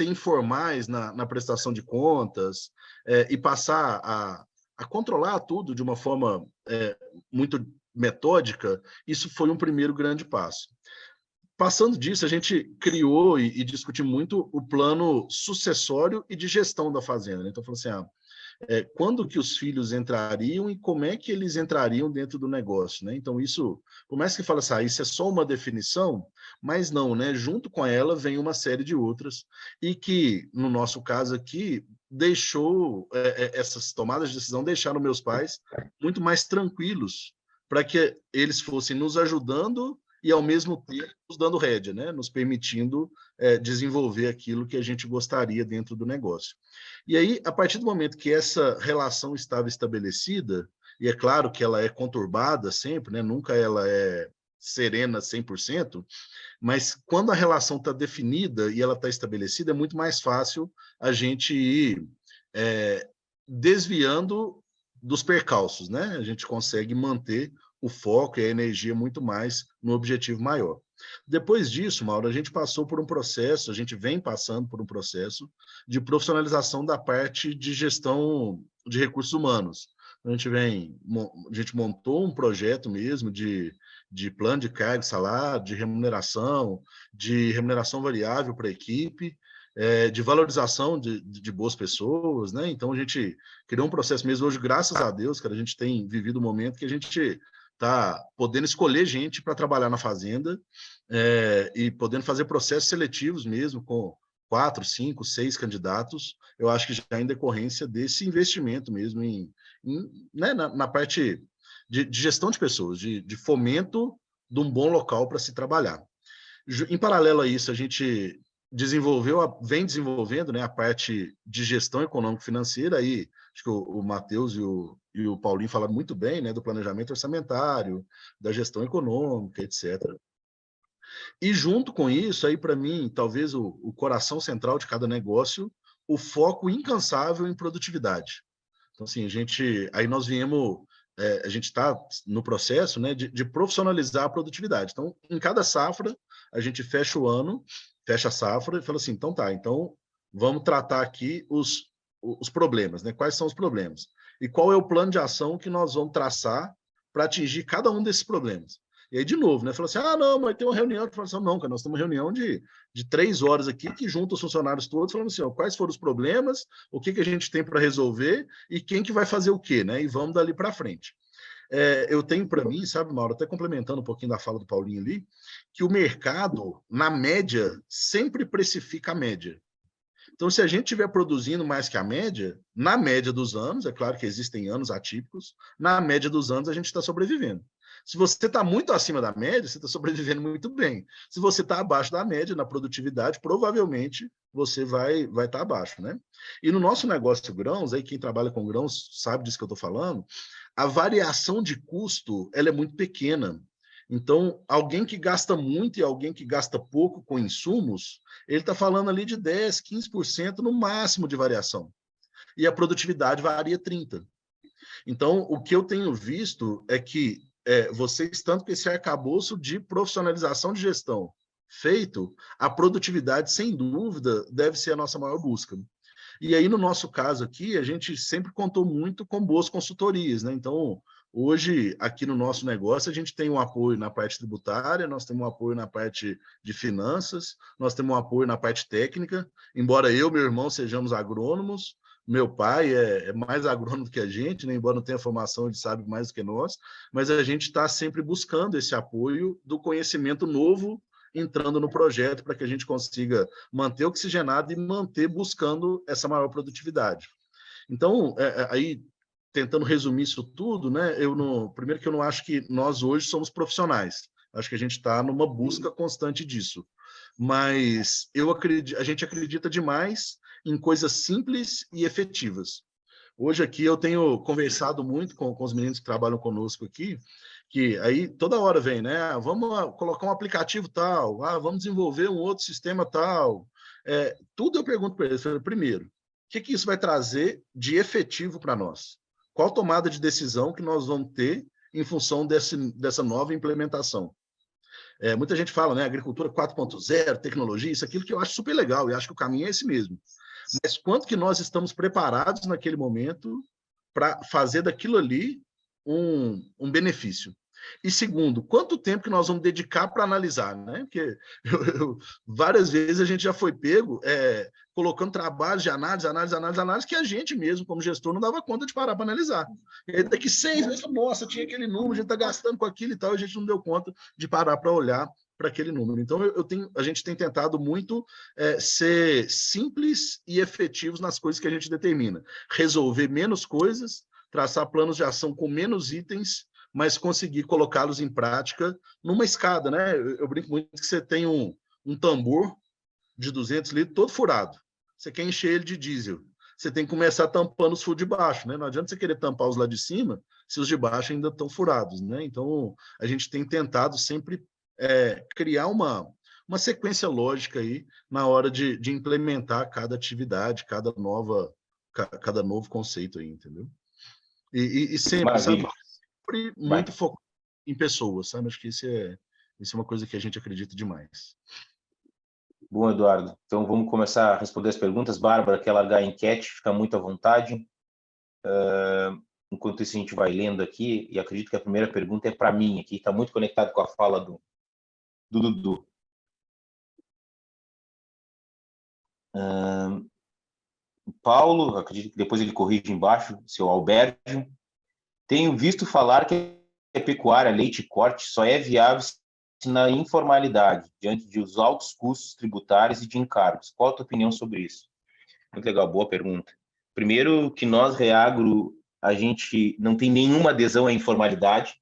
informais na prestação de contas, e passar a controlar tudo de uma forma muito metódica. Isso foi um primeiro grande passo. Passando disso, a gente criou e discutiu muito o plano sucessório e de gestão da fazenda. Então, falou assim, quando que os filhos entrariam e como é que eles entrariam dentro do negócio, né? Então, isso, por mais que fala assim, isso é só uma definição, mas não, né? Junto com ela vem uma série de outras, e que, no nosso caso aqui, deixou essas tomadas de decisão, deixaram meus pais muito mais tranquilos, para que eles fossem nos ajudando e, ao mesmo tempo, nos dando rédea, né? Nos permitindo desenvolver aquilo que a gente gostaria dentro do negócio. E aí, a partir do momento que essa relação estava estabelecida, e é claro que ela é conturbada sempre, né? Nunca ela é serena 100%, mas quando a relação está definida e ela está estabelecida, é muito mais fácil a gente ir desviando dos percalços, né? A gente consegue manter o foco e a energia muito mais no objetivo maior. Depois disso, Mauro, a gente passou por um processo, a gente vem passando por um processo de profissionalização da parte de gestão de recursos humanos. A gente montou um projeto mesmo de plano de carga, salário, de remuneração variável para a equipe, de valorização de boas pessoas, né? Então, a gente criou um processo mesmo. Hoje, graças a Deus, cara, a gente tem vivido um momento que a gente está podendo escolher gente para trabalhar na fazenda, e podendo fazer processos seletivos mesmo, com 4, 5, 6 candidatos. Eu acho que já em decorrência desse investimento mesmo né, na parte de gestão de pessoas, de fomento de um bom local para se trabalhar. Em paralelo a isso, a gente vem desenvolvendo, né, a parte de gestão econômico-financeira. Aí acho que o Matheus e o Paulinho falaram muito bem, né, do planejamento orçamentário, da gestão econômica, etc. E junto com isso, aí para mim, talvez o coração central de cada negócio, o foco incansável em produtividade. Então, assim, aí nós viemos, a gente está no processo, né, de profissionalizar a produtividade. Então, em cada safra, a gente fecha o ano, fecha a safra e fala assim, então tá, então vamos tratar aqui os problemas, né? Quais são os problemas? E qual é o plano de ação que nós vamos traçar para atingir cada um desses problemas? E aí, de novo, né? Fala assim, não, mas tem uma reunião de formação. Não, cara, nós temos uma reunião de 3 horas aqui, que junta os funcionários todos, falando assim, quais foram os problemas, o que a gente tem para resolver e quem que vai fazer o quê, né? E vamos dali para frente. Eu tenho para mim, sabe, Mauro, até complementando um pouquinho da fala do Paulinho ali, que o mercado, na média, sempre precifica a média. Então, se a gente estiver produzindo mais que a média, na média dos anos, é claro que existem anos atípicos, na média dos anos a gente está sobrevivendo. Se você está muito acima da média, você está sobrevivendo muito bem. Se você está abaixo da média na produtividade, provavelmente você vai estar abaixo, né? E no nosso negócio grãos, aí quem trabalha com grãos sabe disso que eu estou falando, a variação de custo ela é muito pequena. Então, alguém que gasta muito e alguém que gasta pouco com insumos, ele está falando ali de 10%, 15% no máximo de variação. E a produtividade varia 30%. Então, o que eu tenho visto é que vocês, tanto com esse arcabouço de profissionalização de gestão feito, a produtividade, sem dúvida, deve ser a nossa maior busca. E aí, no nosso caso aqui, a gente sempre contou muito com boas consultorias, né? Então, hoje, aqui no nosso negócio, a gente tem um apoio na parte tributária, nós temos um apoio na parte de finanças, nós temos um apoio na parte técnica, embora eu e meu irmão sejamos agrônomos, meu pai é mais agrônomo que a gente, né? Embora não tenha formação, ele sabe mais do que nós, mas a gente está sempre buscando esse apoio do conhecimento novo entrando no projeto para que a gente consiga manter oxigenado e manter buscando essa maior produtividade. Então, aí, tentando resumir isso tudo, né? Primeiro que eu não acho que nós hoje somos profissionais. Acho que a gente está numa busca constante disso. Mas a gente acredita demais em coisas simples e efetivas. Hoje aqui eu tenho conversado muito com os meninos que trabalham conosco aqui, que aí toda hora vem, né? Vamos colocar um aplicativo tal, vamos desenvolver um outro sistema tal. Tudo eu pergunto para eles, primeiro, o que isso vai trazer de efetivo para nós? Qual tomada de decisão que nós vamos ter em função dessa nova implementação? Muita gente fala, né, agricultura 4.0, tecnologia, isso, aquilo que eu acho super legal, e acho que o caminho é esse mesmo. Mas quanto que nós estamos preparados naquele momento para fazer daquilo ali um benefício? E segundo, quanto tempo que nós vamos dedicar para analisar, né? Porque várias vezes a gente já foi pego colocando trabalhos de análise, que a gente mesmo, como gestor, não dava conta de parar para analisar. E aí, daqui 6 meses, nossa, tinha aquele número, a gente está gastando com aquilo e tal, e a gente não deu conta de parar para olhar para aquele número. Então, a gente tem tentado muito ser simples e efetivos nas coisas que a gente determina. Resolver menos coisas, traçar planos de ação com menos itens, mas conseguir colocá-los em prática numa escada, né? Eu brinco muito que você tem um tambor de 200 litros todo furado. Você quer encher ele de diesel. Você tem que começar tampando os furos de baixo, né? Não adianta você querer tampar os lá de cima se os de baixo ainda estão furados, né? Então, a gente tem tentado sempre criar uma sequência lógica aí na hora de implementar cada atividade, cada novo conceito aí, entendeu? E sempre,
Maravilha.
sabe? Muito focado em pessoas, sabe? Acho que isso é uma coisa que a gente acredita demais.
Bom, Eduardo, então vamos começar a responder as perguntas. Bárbara, quer largar a enquete, fica muito à vontade. Enquanto isso, a gente vai lendo aqui, e acredito que a primeira pergunta é para mim aqui, está muito conectado com a fala do Dudu. Paulo, acredito que depois ele corrige embaixo, seu Alberto. Tenho visto falar que a pecuária, leite e corte só é viável na informalidade, diante dos altos custos tributários e de encargos. Qual a tua opinião sobre isso? Muito legal, boa pergunta. Primeiro, que nós, Reagro, a gente não tem nenhuma adesão à informalidade,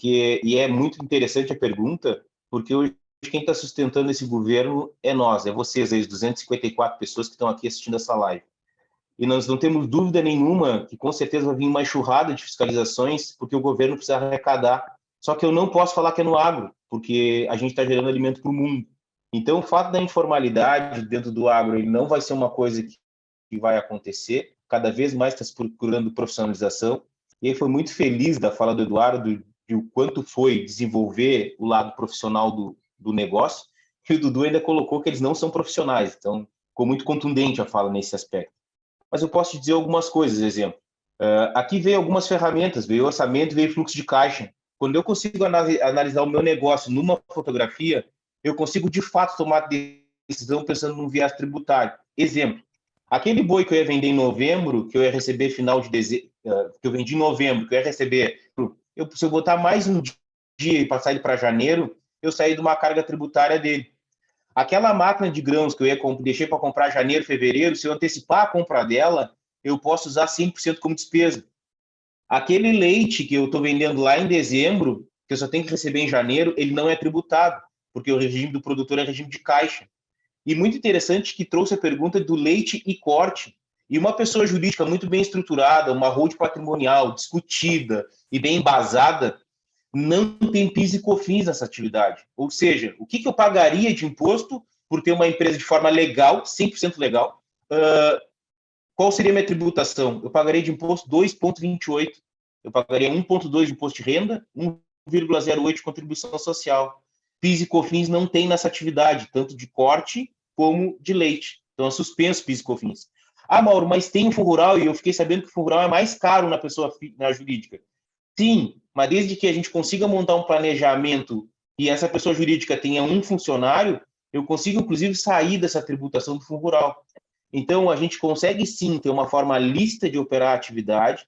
e é muito interessante a pergunta, porque hoje quem está sustentando esse governo é nós, é vocês, as 254 pessoas que estão aqui assistindo essa live. E nós não temos dúvida nenhuma que com certeza vai vir uma enxurrada de fiscalizações, porque o governo precisa arrecadar. Só que eu não posso falar que é no agro, porque a gente está gerando alimento para o mundo. Então, o fato da informalidade dentro do agro ele não vai ser uma coisa que vai acontecer. Cada vez mais está se procurando profissionalização. E aí foi muito feliz da fala do Eduardo de o quanto foi desenvolver o lado profissional do negócio. E o Dudu ainda colocou que eles não são profissionais. Então, ficou muito contundente a fala nesse aspecto. Mas eu posso te dizer algumas coisas, exemplo. Aqui veio algumas ferramentas, veio orçamento, veio fluxo de caixa. Quando eu consigo analisar o meu negócio numa fotografia, eu consigo, de fato, tomar decisão pensando num viés tributário. Exemplo, aquele boi que eu ia vender em novembro, que eu ia receber final de dezembro, que eu vendi em novembro, que eu ia receber... se eu botar mais um dia e passar ele para janeiro, eu saí de uma carga tributária dele. Aquela máquina de grãos que eu deixei para comprar janeiro, fevereiro, se eu antecipar a compra dela, eu posso usar 5% como despesa. Aquele leite que eu estou vendendo lá em dezembro, que eu só tenho que receber em janeiro, ele não é tributado, porque o regime do produtor é regime de caixa. E muito interessante que trouxe a pergunta do leite e corte. E uma pessoa jurídica muito bem estruturada, uma holding patrimonial discutida e bem embasada, não tem PIS e COFINS nessa atividade. Ou seja, o que eu pagaria de imposto por ter uma empresa de forma legal, 100% legal? Qual seria a minha tributação? Eu pagaria de imposto 2,28. Eu pagaria 1,2 de imposto de renda, 1,08 de contribuição social. PIS e COFINS não tem nessa atividade, tanto de corte como de leite. Então, é suspenso PIS e COFINS. Ah, Mauro, mas tem o fundo rural e eu fiquei sabendo que o fundo rural é mais caro na jurídica. Sim, mas desde que a gente consiga montar um planejamento e essa pessoa jurídica tenha um funcionário, eu consigo, inclusive, sair dessa tributação do fundo rural. Então, a gente consegue, sim, ter uma forma lícita de operar a atividade.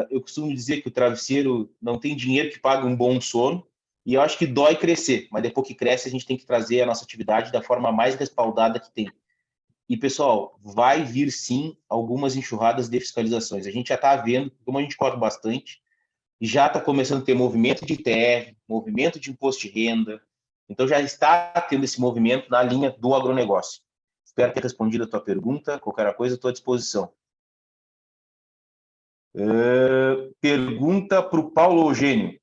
Eu costumo dizer que o travesseiro não tem dinheiro que pague um bom sono, e eu acho que dói crescer, mas depois que cresce, a gente tem que trazer a nossa atividade da forma mais respaldada que tem. E, pessoal, vai vir, sim, algumas enxurradas de fiscalizações. A gente já está vendo, como a gente corre bastante, já está começando a ter movimento de ITR, movimento de imposto de renda. Então, já está tendo esse movimento na linha do agronegócio. Espero ter respondido a tua pergunta. Qualquer coisa, estou à disposição. Pergunta para o Paulo Eugênio.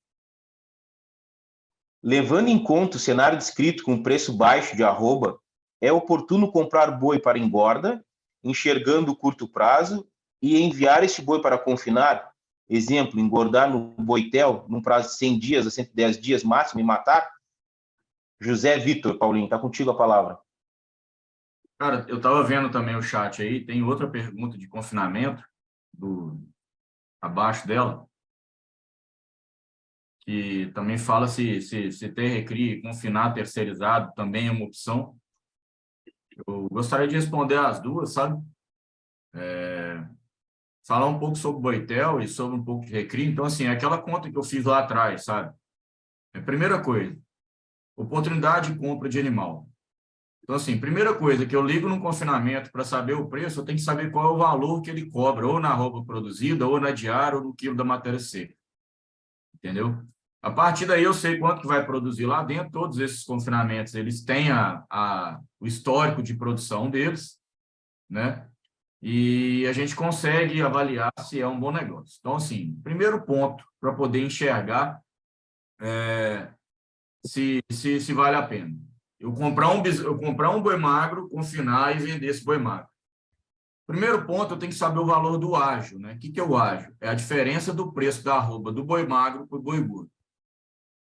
Levando em conta o cenário descrito com preço baixo de arroba, é oportuno comprar boi para engorda, enxergando o curto prazo, e enviar esse boi para confinar? Exemplo, engordar no boitel, num prazo de 100 dias a 110 dias máximo e matar? José Vitor, Paulinho, está contigo a palavra.
Cara, eu estava vendo também o chat aí, tem outra pergunta de confinamento, abaixo dela, que também fala se ter recria, confinar terceirizado também é uma opção. Eu gostaria de responder as duas, sabe? Falar um pouco sobre boitel e sobre um pouco de recria. Então, assim, é aquela conta que eu fiz lá atrás, sabe? Primeira coisa, oportunidade de compra de animal. Então, assim, primeira coisa, que eu ligo no confinamento para saber o preço, eu tenho que saber qual é o valor que ele cobra, ou na arroba produzida, ou na diária, ou no quilo da matéria seca. Entendeu? A partir daí eu sei quanto que vai produzir lá dentro. Todos esses confinamentos, eles têm o histórico de produção deles, né? E a gente consegue avaliar se é um bom negócio. Então, assim, primeiro ponto para poder enxergar se vale a pena. Eu comprar um boi magro, confinar e vender esse boi magro. Primeiro ponto, eu tenho que saber o valor do ágio, né? O que é o ágio? É a diferença do preço da arroba do boi magro para o boi gordo.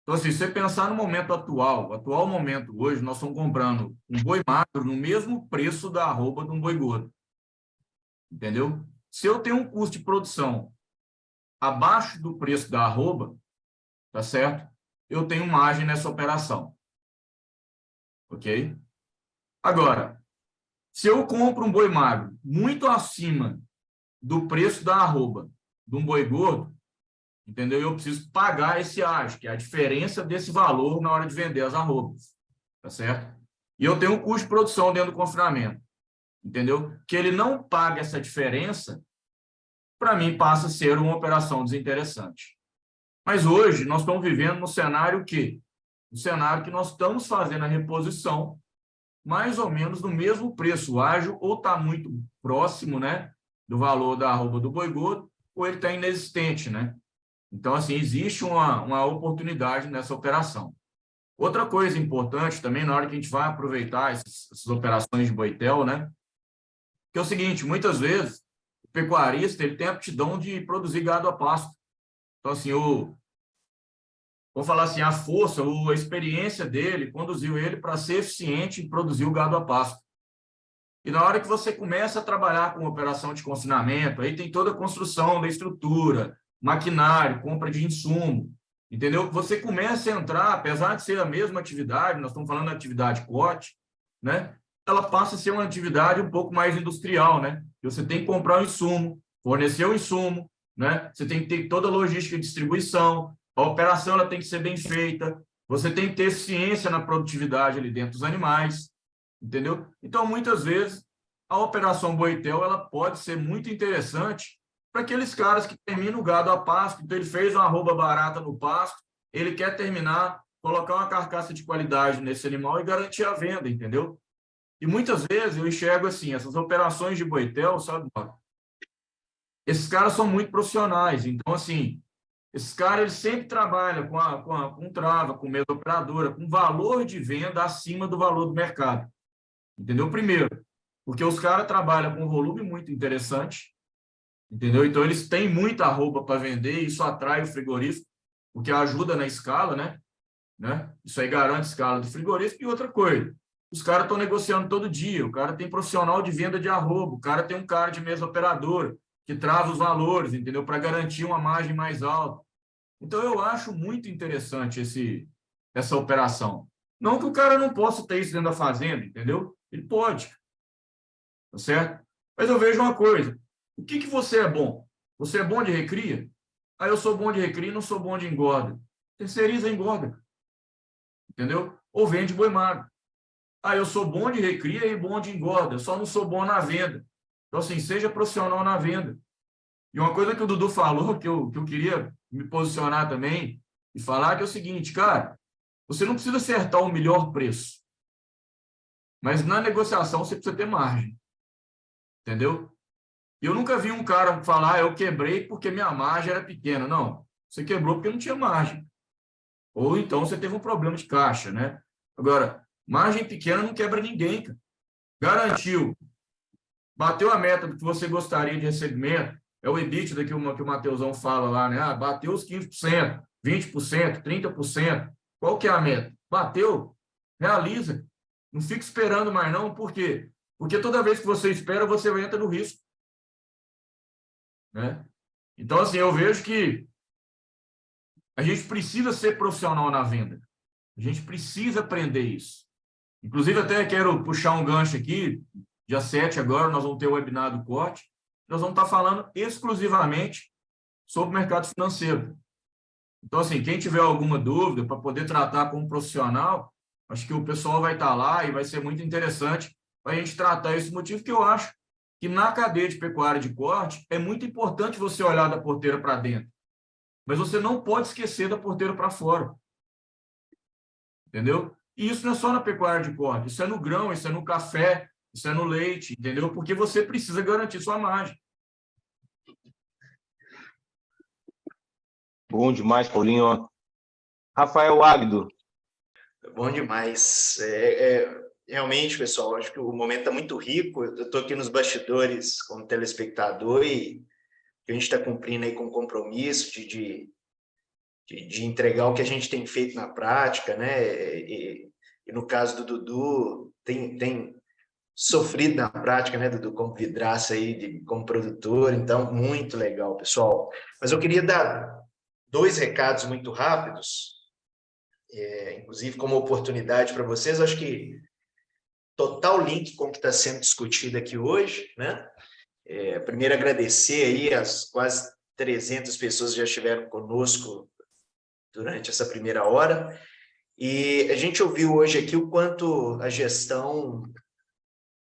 Então, assim, se você pensar no momento atual momento hoje, nós estamos comprando um boi magro no mesmo preço da arroba de um boi gordo. Entendeu? Se eu tenho um custo de produção abaixo do preço da arroba, tá certo? Eu tenho margem nessa operação. Ok? Agora, se eu compro um boi magro muito acima do preço da arroba de um boi gordo, entendeu? Eu preciso pagar esse ágio, que é a diferença desse valor na hora de vender as arrobas, tá certo? E eu tenho um custo de produção dentro do confinamento, entendeu? Que ele não paga essa diferença, para mim passa a ser uma operação desinteressante. Mas hoje nós estamos vivendo no cenário que? No cenário que nós estamos fazendo a reposição mais ou menos no mesmo preço. O ágio ou está muito próximo, né, do valor da arroba do boi gordo, ou ele está inexistente, né? Então, assim, existe uma oportunidade nessa operação. Outra coisa importante também, na hora que a gente vai aproveitar essas operações de boitel, né, que é o seguinte, muitas vezes, o pecuarista ele tem a aptidão de produzir gado a pasto. Então, assim, vou falar assim, a força ou a experiência dele conduziu ele para ser eficiente em produzir o gado a pasto. E na hora que você começa a trabalhar com operação de confinamento, aí tem toda a construção da estrutura, maquinário, compra de insumo, entendeu? Você começa a entrar, apesar de ser a mesma atividade, nós estamos falando da atividade corte, né? Ela passa a ser uma atividade um pouco mais industrial, né? Você tem que comprar o insumo, fornecer o insumo, né? Você tem que ter toda a logística de distribuição, a operação ela tem que ser bem feita, você tem que ter eficiência na produtividade ali dentro dos animais, entendeu? Então, muitas vezes, a operação boitel ela pode ser muito interessante para aqueles caras que terminam o gado a pasto, então ele fez uma arroba barata no pasto, ele quer terminar, colocar uma carcaça de qualidade nesse animal e garantir a venda, entendeu? E muitas vezes eu enxergo assim, essas operações de boitel, sabe? Esses caras são muito profissionais, então, assim, esses caras eles sempre trabalham com trava, com mesa operadora, com valor de venda acima do valor do mercado, entendeu? Primeiro, porque os caras trabalham com um volume muito interessante, entendeu? Então, eles têm muita arroba para vender e isso atrai o frigorífico, o que ajuda na escala, né? Isso aí garante a escala do frigorífico. E outra coisa, os caras estão negociando todo dia, o cara tem profissional de venda de arroba, o cara tem um cara de mesa operadora que trava os valores, entendeu? Para garantir uma margem mais alta. Então, eu acho muito interessante essa operação. Não que o cara não possa ter isso dentro da fazenda, entendeu? Ele pode, tá certo? Mas eu vejo uma coisa, o que você é bom? Você é bom de recria? Eu sou bom de recria e não sou bom de engorda. Terceiriza a engorda, entendeu? Ou vende boi magro. Eu sou bom de recria e bom de engorda, eu só não sou bom na venda. Então, assim, seja profissional na venda. E uma coisa que o Dudu falou, que eu queria me posicionar também, e falar que é o seguinte, cara, você não precisa acertar o melhor preço, mas na negociação você precisa ter margem, entendeu? E eu nunca vi um cara falar, eu quebrei porque minha margem era pequena. Não, você quebrou porque não tinha margem. Ou então você teve um problema de caixa, né? Agora, margem pequena não quebra ninguém, cara. Garantiu, bateu a meta do que você gostaria de recebimento, é o EBITDA que o Mateusão fala lá, né? Bateu os 15%, 20%, 30%. Qual que é a meta? Bateu, realiza. Não fica esperando mais não, por quê? Porque toda vez que você espera, você entra no risco, né? Então, assim, eu vejo que a gente precisa ser profissional na venda. A gente precisa aprender isso. Inclusive, até quero puxar um gancho aqui. Dia 7 agora, nós vamos ter o webinar do corte. Nós vamos estar falando exclusivamente sobre o mercado financeiro. Então, assim, quem tiver alguma dúvida para poder tratar como profissional, acho que o pessoal vai estar lá e vai ser muito interessante para a gente tratar esse motivo, que eu acho que na cadeia de pecuária de corte é muito importante você olhar da porteira para dentro. Mas você não pode esquecer da porteira para fora. Entendeu? E isso não é só na pecuária de corte, isso é no grão, isso é no café, isso é no leite, entendeu? Porque você precisa garantir sua margem.
Bom demais, Paulinho. Rafael Águido.
Bom demais. Realmente, pessoal, acho que o momento está muito rico. Eu estou aqui nos bastidores como telespectador e a gente está cumprindo aí com o compromisso de entregar o que a gente tem feito na prática, né? E no caso do Dudu, tem sofrido na prática, né, Dudu, como vidraça aí, como produtor, então, muito legal, pessoal. Mas eu queria dar 2 recados muito rápidos, inclusive como oportunidade para vocês, acho que total link com o que está sendo discutido aqui hoje, né? Primeiro, agradecer aí as quase 300 pessoas que já estiveram conosco durante essa primeira hora, e a gente ouviu hoje aqui o quanto a gestão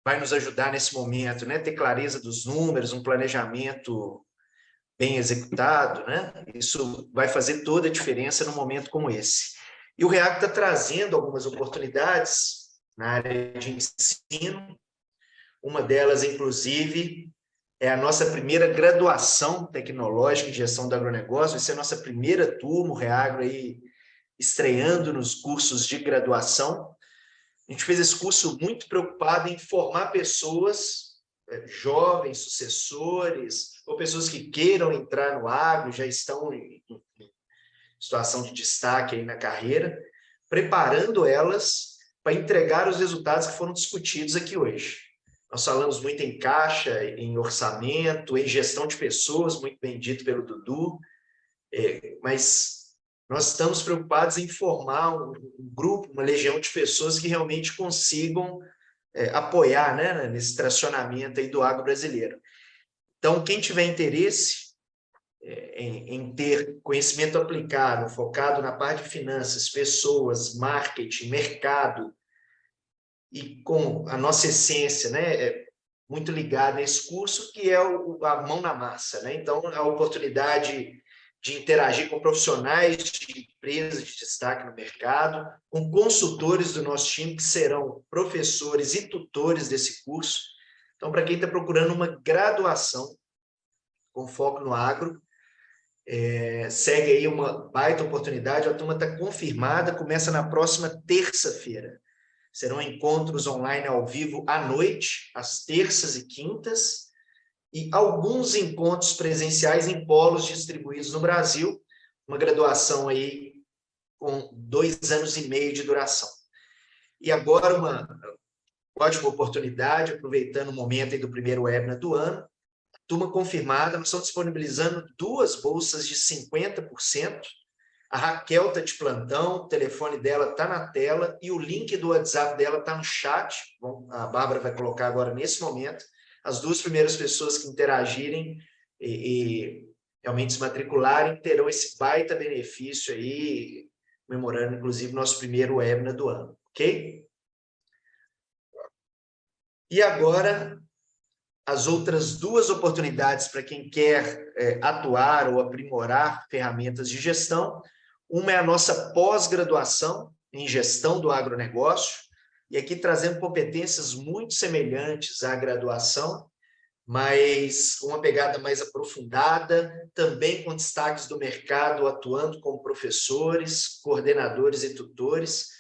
vai nos ajudar nesse momento, né? Ter clareza dos números, um planejamento bem executado, né? Isso vai fazer toda a diferença num momento como esse. E o REAC está trazendo algumas oportunidades na área de ensino. Uma delas, inclusive, é a nossa primeira graduação tecnológica em gestão do agronegócio. Vai ser a nossa primeira turma, o Reagro aí estreando nos cursos de graduação. A gente fez esse curso muito preocupado em formar pessoas, jovens, sucessores, ou pessoas que queiram entrar no agro, já estão em situação de destaque aí na carreira, preparando elas para entregar os resultados que foram discutidos aqui hoje. Nós falamos muito em caixa, em orçamento, em gestão de pessoas, muito bem dito pelo Dudu, mas nós estamos preocupados em formar um grupo, uma legião de pessoas que realmente consigam apoiar, né, nesse tracionamento aí do agro brasileiro. Então, quem tiver interesse em ter conhecimento aplicado, focado na parte de finanças, pessoas, marketing, mercado, e com a nossa essência, né, muito ligada a esse curso, que é a mão na massa, né? Então, a oportunidade de interagir com profissionais de empresas de destaque no mercado, com consultores do nosso time, que serão professores e tutores desse curso. Então, para quem está procurando uma graduação com foco no agro, segue aí uma baita oportunidade. A turma está confirmada, começa na próxima terça-feira. Serão encontros online ao vivo à noite, às terças e quintas, e alguns encontros presenciais em polos distribuídos no Brasil, uma graduação aí com 2 anos e meio de duração. E agora uma ótima oportunidade, aproveitando o momento aí do primeiro webinar do ano, turma confirmada, nós estamos disponibilizando 2 bolsas de 50%. A Raquel está de plantão, o telefone dela está na tela e o link do WhatsApp dela está no chat. Bom, a Bárbara vai colocar agora nesse momento. As 2 primeiras pessoas que interagirem e realmente se matricularem terão esse baita benefício aí, comemorando, inclusive, nosso primeiro webinar do ano, ok? E agora, as outras 2 oportunidades para quem quer atuar ou aprimorar ferramentas de gestão. Uma é a nossa pós-graduação em gestão do agronegócio, e aqui trazendo competências muito semelhantes à graduação, mas uma pegada mais aprofundada, também com destaques do mercado, atuando como professores, coordenadores e tutores,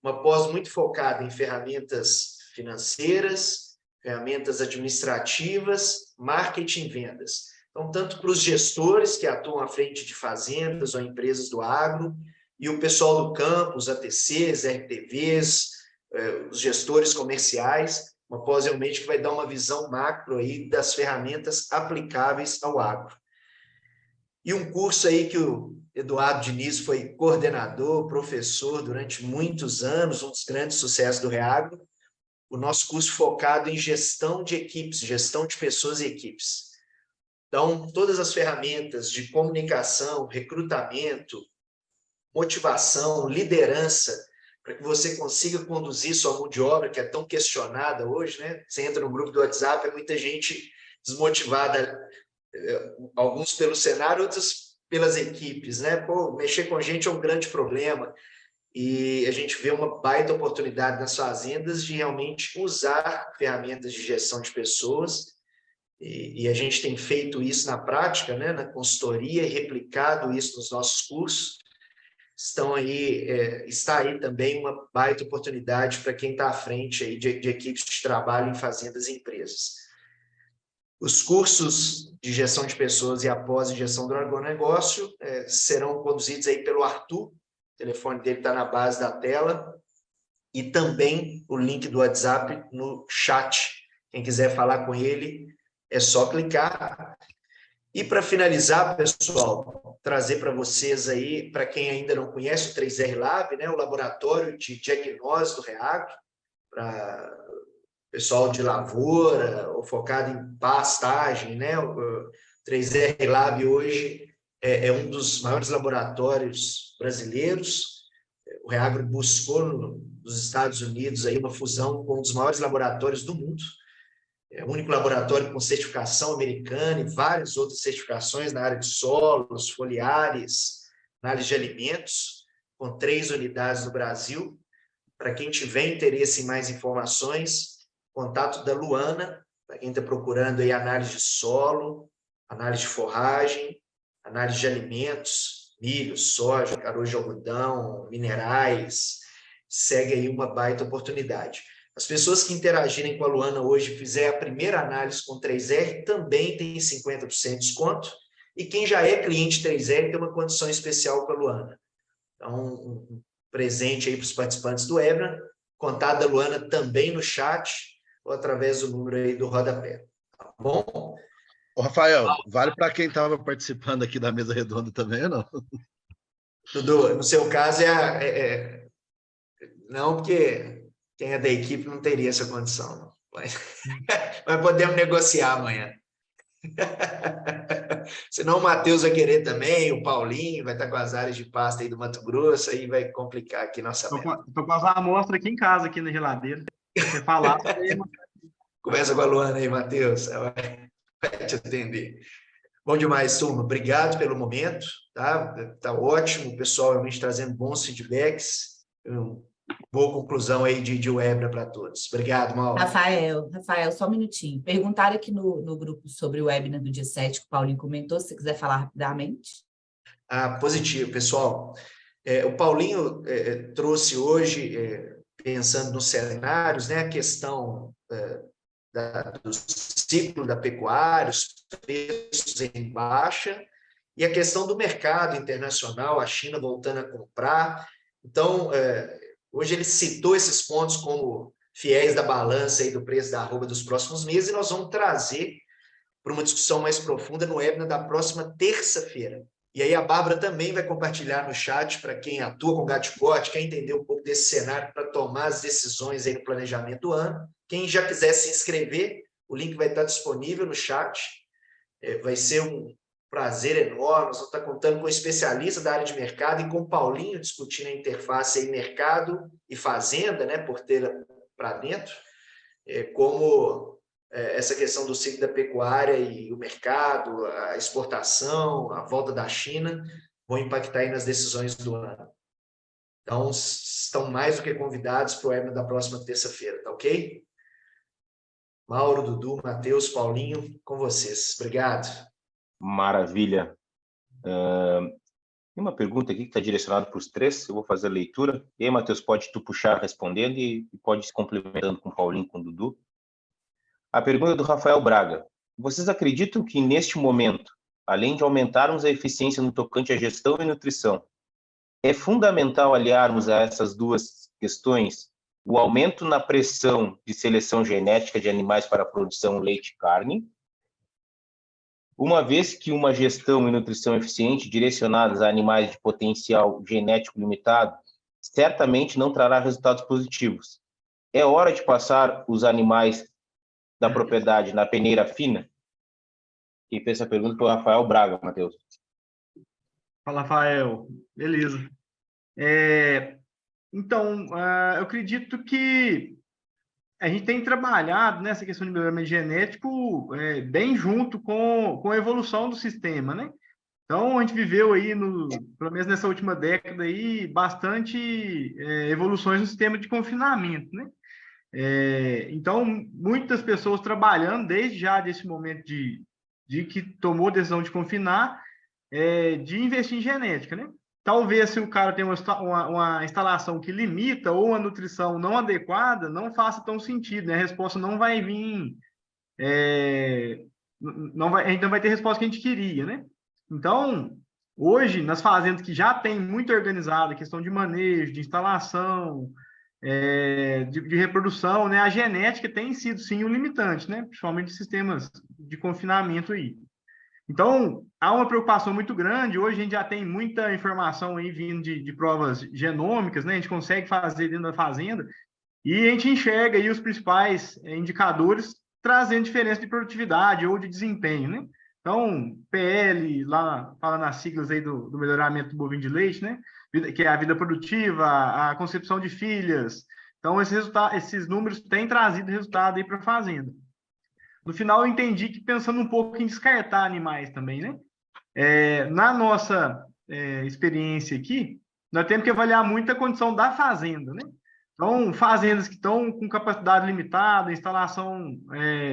uma pós muito focada em ferramentas financeiras, ferramentas administrativas, marketing e vendas. Então, tanto para os gestores que atuam à frente de fazendas ou empresas do agro, e o pessoal do campo, os ATCs, RTVs, os gestores comerciais, uma pós realmente que vai dar uma visão macro aí das ferramentas aplicáveis ao agro. E um curso aí que o Eduardo Diniz foi coordenador, professor durante muitos anos, um dos grandes sucessos do Reagro, o nosso curso focado em gestão de equipes, gestão de pessoas e equipes. Então, todas as ferramentas de comunicação, recrutamento, motivação, liderança, para que você consiga conduzir sua mão de obra, que é tão questionada hoje, né? Você entra no grupo do WhatsApp, é muita gente desmotivada, alguns pelo cenário, outros pelas equipes, né? Pô, mexer com gente é um grande problema. E a gente vê uma baita oportunidade nas fazendas de realmente usar ferramentas de gestão de pessoas, e a gente tem feito isso na prática, né, na consultoria, e replicado isso nos nossos cursos. Está aí também uma baita oportunidade para quem está à frente aí de equipes de trabalho em fazendas e empresas. Os cursos de gestão de pessoas e após em gestão do agronegócio serão conduzidos aí pelo Arthur. O telefone dele está na base da tela, e também o link do WhatsApp no chat. Quem quiser falar com ele, é só clicar. E para finalizar, pessoal, trazer para vocês aí, para quem ainda não conhece o 3R Lab, né, o laboratório de diagnóstico do Reagro, para pessoal de lavoura, ou focado em pastagem, né? O 3R Lab hoje é um dos maiores laboratórios brasileiros. O Reagro buscou nos Estados Unidos aí uma fusão com um dos maiores laboratórios do mundo. É o único laboratório com certificação americana e várias outras certificações na área de solos, foliares, análise de alimentos, com 3 unidades no Brasil. Para quem tiver interesse em mais informações, contato da Luana, para quem está procurando aí análise de solo, análise de forragem, análise de alimentos, milho, soja, caroço de algodão, minerais, segue aí uma baita oportunidade. As pessoas que interagirem com a Luana hoje, fizer a primeira análise com 3R, também tem 50% de desconto, e quem já é cliente 3R tem uma condição especial com a Luana. Então, um presente aí para os participantes do webinar, contato da Luana também no chat, ou através do número aí do rodapé. Tá bom?
Ô, Rafael, vale para quem estava participando aqui da mesa redonda também, ou não?
Dudu, no seu caso, não, porque quem é da equipe não teria essa condição, não. Mas podemos negociar amanhã. Senão o Matheus vai querer também, o Paulinho vai estar com as áreas de pasta aí do Mato Grosso, aí vai complicar aqui nossa meta.
Estou com as amostras aqui em casa, aqui na geladeira. Você falar...
Começa com a Luana aí, Matheus. Ela vai te atender. Bom demais, turma. Obrigado pelo momento, tá? Tá ótimo, o pessoal realmente trazendo bons feedbacks. Boa conclusão aí de webinar para todos. Obrigado, Mauro.
Rafael, só um minutinho. Perguntaram aqui no grupo sobre o webinar do dia 7 que o Paulinho comentou, se você quiser falar rapidamente.
Positivo, pessoal. O Paulinho trouxe hoje, pensando nos cenários, né, a questão do ciclo da pecuária, os preços em baixa, e a questão do mercado internacional, a China voltando a comprar. Então, hoje ele citou esses pontos como fiéis da balança aí do preço da arroba dos próximos meses, e nós vamos trazer para uma discussão mais profunda no webinar da próxima terça-feira. E aí a Bárbara também vai compartilhar no chat para quem atua com gado de corte, quer entender um pouco desse cenário para tomar as decisões aí no planejamento do ano. Quem já quiser se inscrever, o link vai estar disponível no chat. Vai ser um prazer enorme. Nós vamos estar contando com um especialista da área de mercado e com o Paulinho discutindo a interface aí mercado e fazenda, né, porteira para dentro, como essa questão do ciclo da pecuária e o mercado, a exportação, a volta da China, vão impactar aí nas decisões do ano. Então, estão mais do que convidados para o webinar da próxima terça-feira, tá ok? Mauro, Dudu, Matheus, Paulinho, com vocês. Obrigado.
Maravilha. Tem uma pergunta aqui que está direcionada para os três, eu vou fazer a leitura. E aí, Matheus, pode tu puxar respondendo e pode se complementando com o Paulinho, com o Dudu. A pergunta é do Rafael Braga. Vocês acreditam que, neste momento, além de aumentarmos a eficiência no tocante à gestão e nutrição, é fundamental aliarmos a essas duas questões o aumento na pressão de seleção genética de animais para a produção leite e carne, uma vez que uma gestão e nutrição eficiente direcionadas a animais de potencial genético limitado certamente não trará resultados positivos. É hora de passar os animais da propriedade na peneira fina? Quem fez essa pergunta foi o Rafael Braga, Matheus.
Fala, Rafael. Beleza. Então, eu acredito que a gente tem trabalhado nessa questão de melhoramento genético bem junto com a evolução do sistema, né? Então, a gente viveu aí, pelo menos nessa última década, aí, bastante evoluções no sistema de confinamento, né? Então, muitas pessoas trabalhando desde já desse momento de que tomou a decisão de confinar, de investir em genética, né? Talvez se o cara tem uma instalação que limita ou uma nutrição não adequada, não faça tão sentido, né? A resposta não vai vir, a gente não vai ter a resposta que a gente queria, né? Então, hoje, nas fazendas que já tem muito organizada a questão de manejo, de instalação, de reprodução, né? A genética tem sido, sim, um limitante, né? Principalmente sistemas de confinamento aí. Então, há uma preocupação muito grande. Hoje a gente já tem muita informação aí vindo de provas genômicas, né? A gente consegue fazer dentro da fazenda e a gente enxerga aí os principais indicadores trazendo diferença de produtividade ou de desempenho, né? Então, PL, lá falando as siglas aí do melhoramento do bovino de leite, né? Que é a vida produtiva, a concepção de filhas. Então, esses números têm trazido resultado aí para a fazenda. No final, eu entendi que pensando um pouco em descartar animais também, né? Na nossa experiência aqui, nós temos que avaliar muito a condição da fazenda, né? Então, fazendas que estão com capacidade limitada, instalação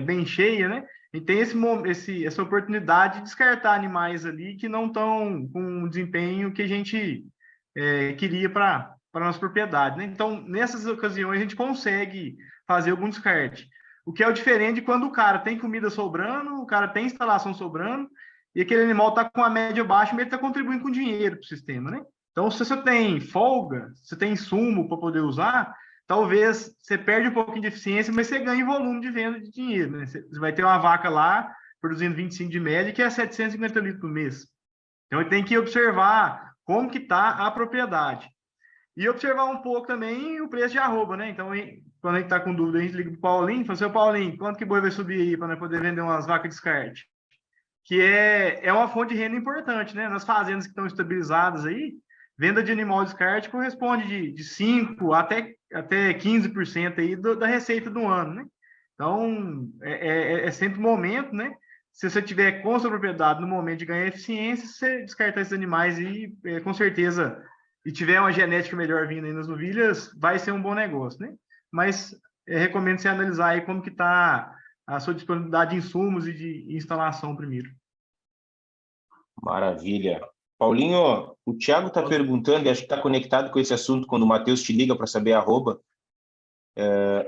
bem cheia, né? E tem essa oportunidade de descartar animais ali que não estão com o desempenho que a gente queria para a nossa propriedade, né? Então, nessas ocasiões, a gente consegue fazer algum descarte. O que é o diferente de quando o cara tem comida sobrando, o cara tem instalação sobrando, e aquele animal está com a média baixa, mas ele está contribuindo com dinheiro para o sistema, né? Então, se você tem folga, se você tem insumo para poder usar, talvez você perde um pouquinho de eficiência, mas você ganha em volume de venda de dinheiro, né? Você vai ter uma vaca lá produzindo 25 de média, que é 750 litros por mês. Então, ele tem que observar como que está a propriedade. E observar um pouco também o preço de arroba, né? Então, quando a gente está com dúvida, a gente liga para o Paulinho e fala assim, Paulinho, quanto que boi vai subir aí para poder vender umas vacas de descarte? Que é uma fonte de renda importante, né? Nas fazendas que estão estabilizadas aí, venda de animal de descarte corresponde de 5% até 15% aí da receita do ano, né? Então, é sempre o momento, né? se você tiver com a sua propriedade no momento de ganhar eficiência, você descartar esses animais e, com certeza, e tiver uma genética melhor vindo aí nas novilhas, vai ser um bom negócio, né? Mas recomendo você analisar aí como que está a sua disponibilidade de insumos e de instalação primeiro.
Maravilha. Paulinho, o Thiago está perguntando, e acho que está conectado com esse assunto quando o Matheus te liga para saber a arroba.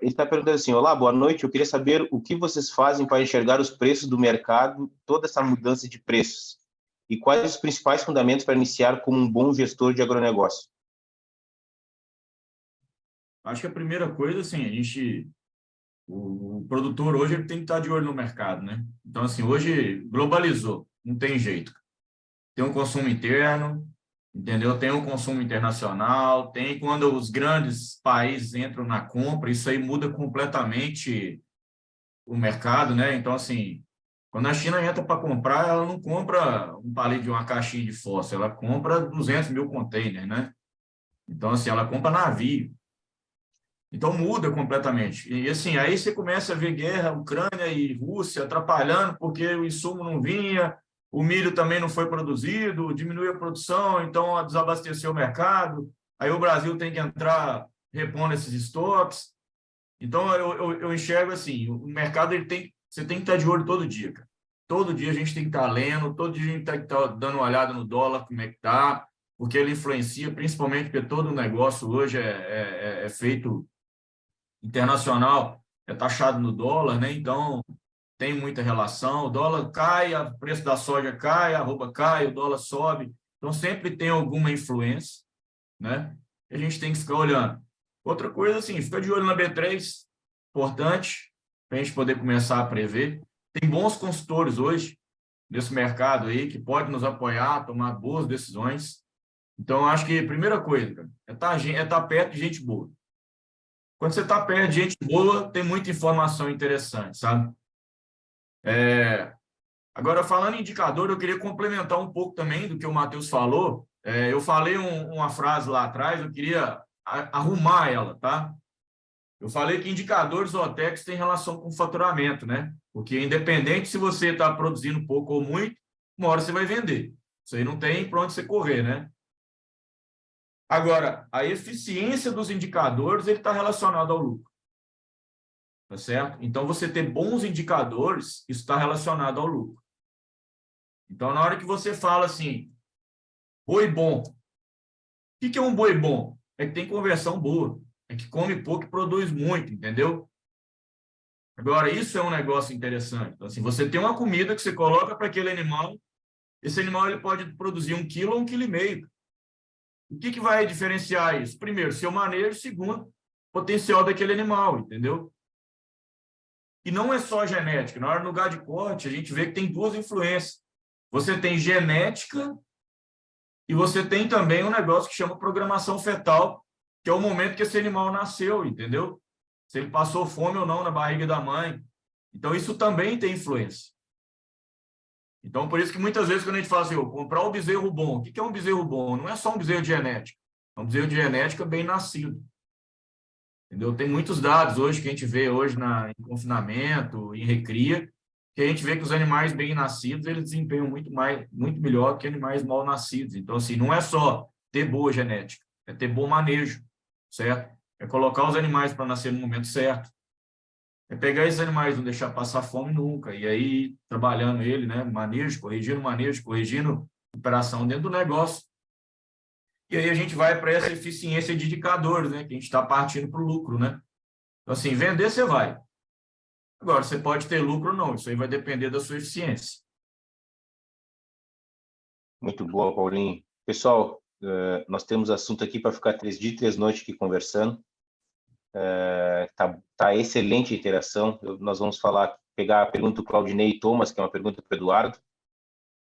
Ele está perguntando assim: olá, boa noite, eu queria saber o que vocês fazem para enxergar os preços do mercado, toda essa mudança de preços, e quais os principais fundamentos para iniciar como um bom gestor de agronegócio?
Acho que a primeira coisa, assim, o produtor hoje ele tem que estar de olho no mercado, né? Então, assim, hoje globalizou, não tem jeito. Tem um consumo interno, entendeu? Tem um consumo internacional, tem quando os grandes países entram na compra, isso aí muda completamente o mercado, né? Então, assim, quando a China entra para comprar, ela não compra um palito de uma caixinha de fósforo, ela compra 200 mil containers, né? Então, assim, ela compra navio. Então, muda completamente. E, assim, aí você começa a ver guerra, Ucrânia e Rússia atrapalhando, porque o insumo não vinha, o milho também não foi produzido, diminuiu a produção, então desabasteceu o mercado, aí o Brasil tem que entrar repondo esses estoques. Então, eu enxergo assim, o mercado você tem que estar de olho todo dia, cara. Todo dia a gente tem que estar lendo, todo dia a gente tem que estar dando uma olhada no dólar, como é que está, porque ele influencia, principalmente porque todo o negócio hoje é feito internacional, é taxado no dólar, né? Então, tem muita relação. O dólar cai, o preço da soja cai, a arroba cai, o dólar sobe. Então, sempre tem alguma influência, né? E a gente tem que ficar olhando. Outra coisa, assim, fica de olho na B3, importante, para a gente poder começar a prever. Tem bons consultores hoje nesse mercado aí que podem nos apoiar, tomar boas decisões. Então, acho que a primeira coisa, cara, é estar perto de gente boa. Quando você está perto de gente boa, tem muita informação interessante, sabe? Agora, falando em indicador, eu queria complementar um pouco também do que o Matheus falou. Eu falei uma frase lá atrás, eu queria arrumar ela, tá? Eu falei que indicadores OTEX têm relação com faturamento, né? Porque independente se você está produzindo pouco ou muito, uma hora você vai vender. Isso aí não tem para onde você correr, né? Agora, a eficiência dos indicadores ele está relacionado ao lucro. Tá certo? Então, você ter bons indicadores, isso está relacionado ao lucro. Então, na hora que você fala assim, boi bom, o que é um boi bom? É que tem conversão boa, é que come pouco e produz muito, entendeu? Agora, isso é um negócio interessante. Então, assim, você tem uma comida que você coloca para aquele animal, esse animal ele pode produzir 1 quilo ou 1,5 quilo. O que vai diferenciar isso? Primeiro, seu manejo. Segundo, potencial daquele animal, entendeu? E não é só genética. Na hora do lugar de corte, a gente vê que tem duas influências. Você tem genética e você tem também um negócio que chama programação fetal, que é o momento que esse animal nasceu, entendeu? Se ele passou fome ou não na barriga da mãe. Então, isso também tem influência. Então, por isso que muitas vezes quando a gente fala assim, comprar um bezerro bom, o que é um bezerro bom? Não é só um bezerro de genética, é um bezerro de genética bem nascido. Entendeu? Tem muitos dados hoje que a gente vê hoje em confinamento, em recria, que a gente vê que os animais bem nascidos, eles desempenham muito melhor que animais mal nascidos. Então, assim, não é só ter boa genética, é ter bom manejo, certo? É colocar os animais para nascer no momento certo. É pegar esses animais, não deixar passar fome nunca. E aí, trabalhando ele, né? Manejo, corrigindo operação dentro do negócio. E aí a gente vai para essa eficiência de indicadores, né? Que a gente está partindo para o lucro, né? Então, assim, vender você vai. Agora, você pode ter lucro ou não. Isso aí vai depender da sua eficiência.
Muito boa, Paulinho. Pessoal, nós temos assunto aqui para ficar 3 dias e 3 noites aqui conversando. Tá excelente a interação. Nós vamos pegar a pergunta do Claudinei Thomas, que é uma pergunta para o Eduardo,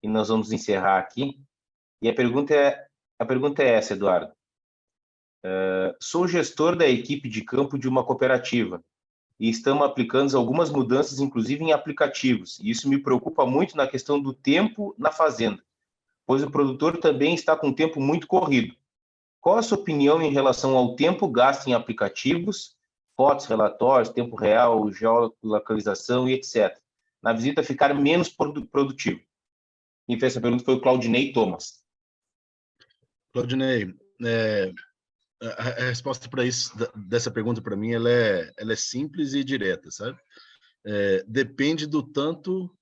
e nós vamos encerrar aqui. E a pergunta é essa, Eduardo. Sou gestor da equipe de campo de uma cooperativa e estamos aplicando algumas mudanças, inclusive em aplicativos. E isso me preocupa muito na questão do tempo na fazenda, pois o produtor também está com um tempo muito corrido. Qual a sua opinião em relação ao tempo gasto em aplicativos, fotos, relatórios, tempo real, geolocalização e etc., na visita ficar menos produtivo? Quem fez essa pergunta foi o Claudinei Thomas.
Claudinei, a resposta para isso, dessa pergunta para mim, ela é simples e direta, sabe? Depende do tanto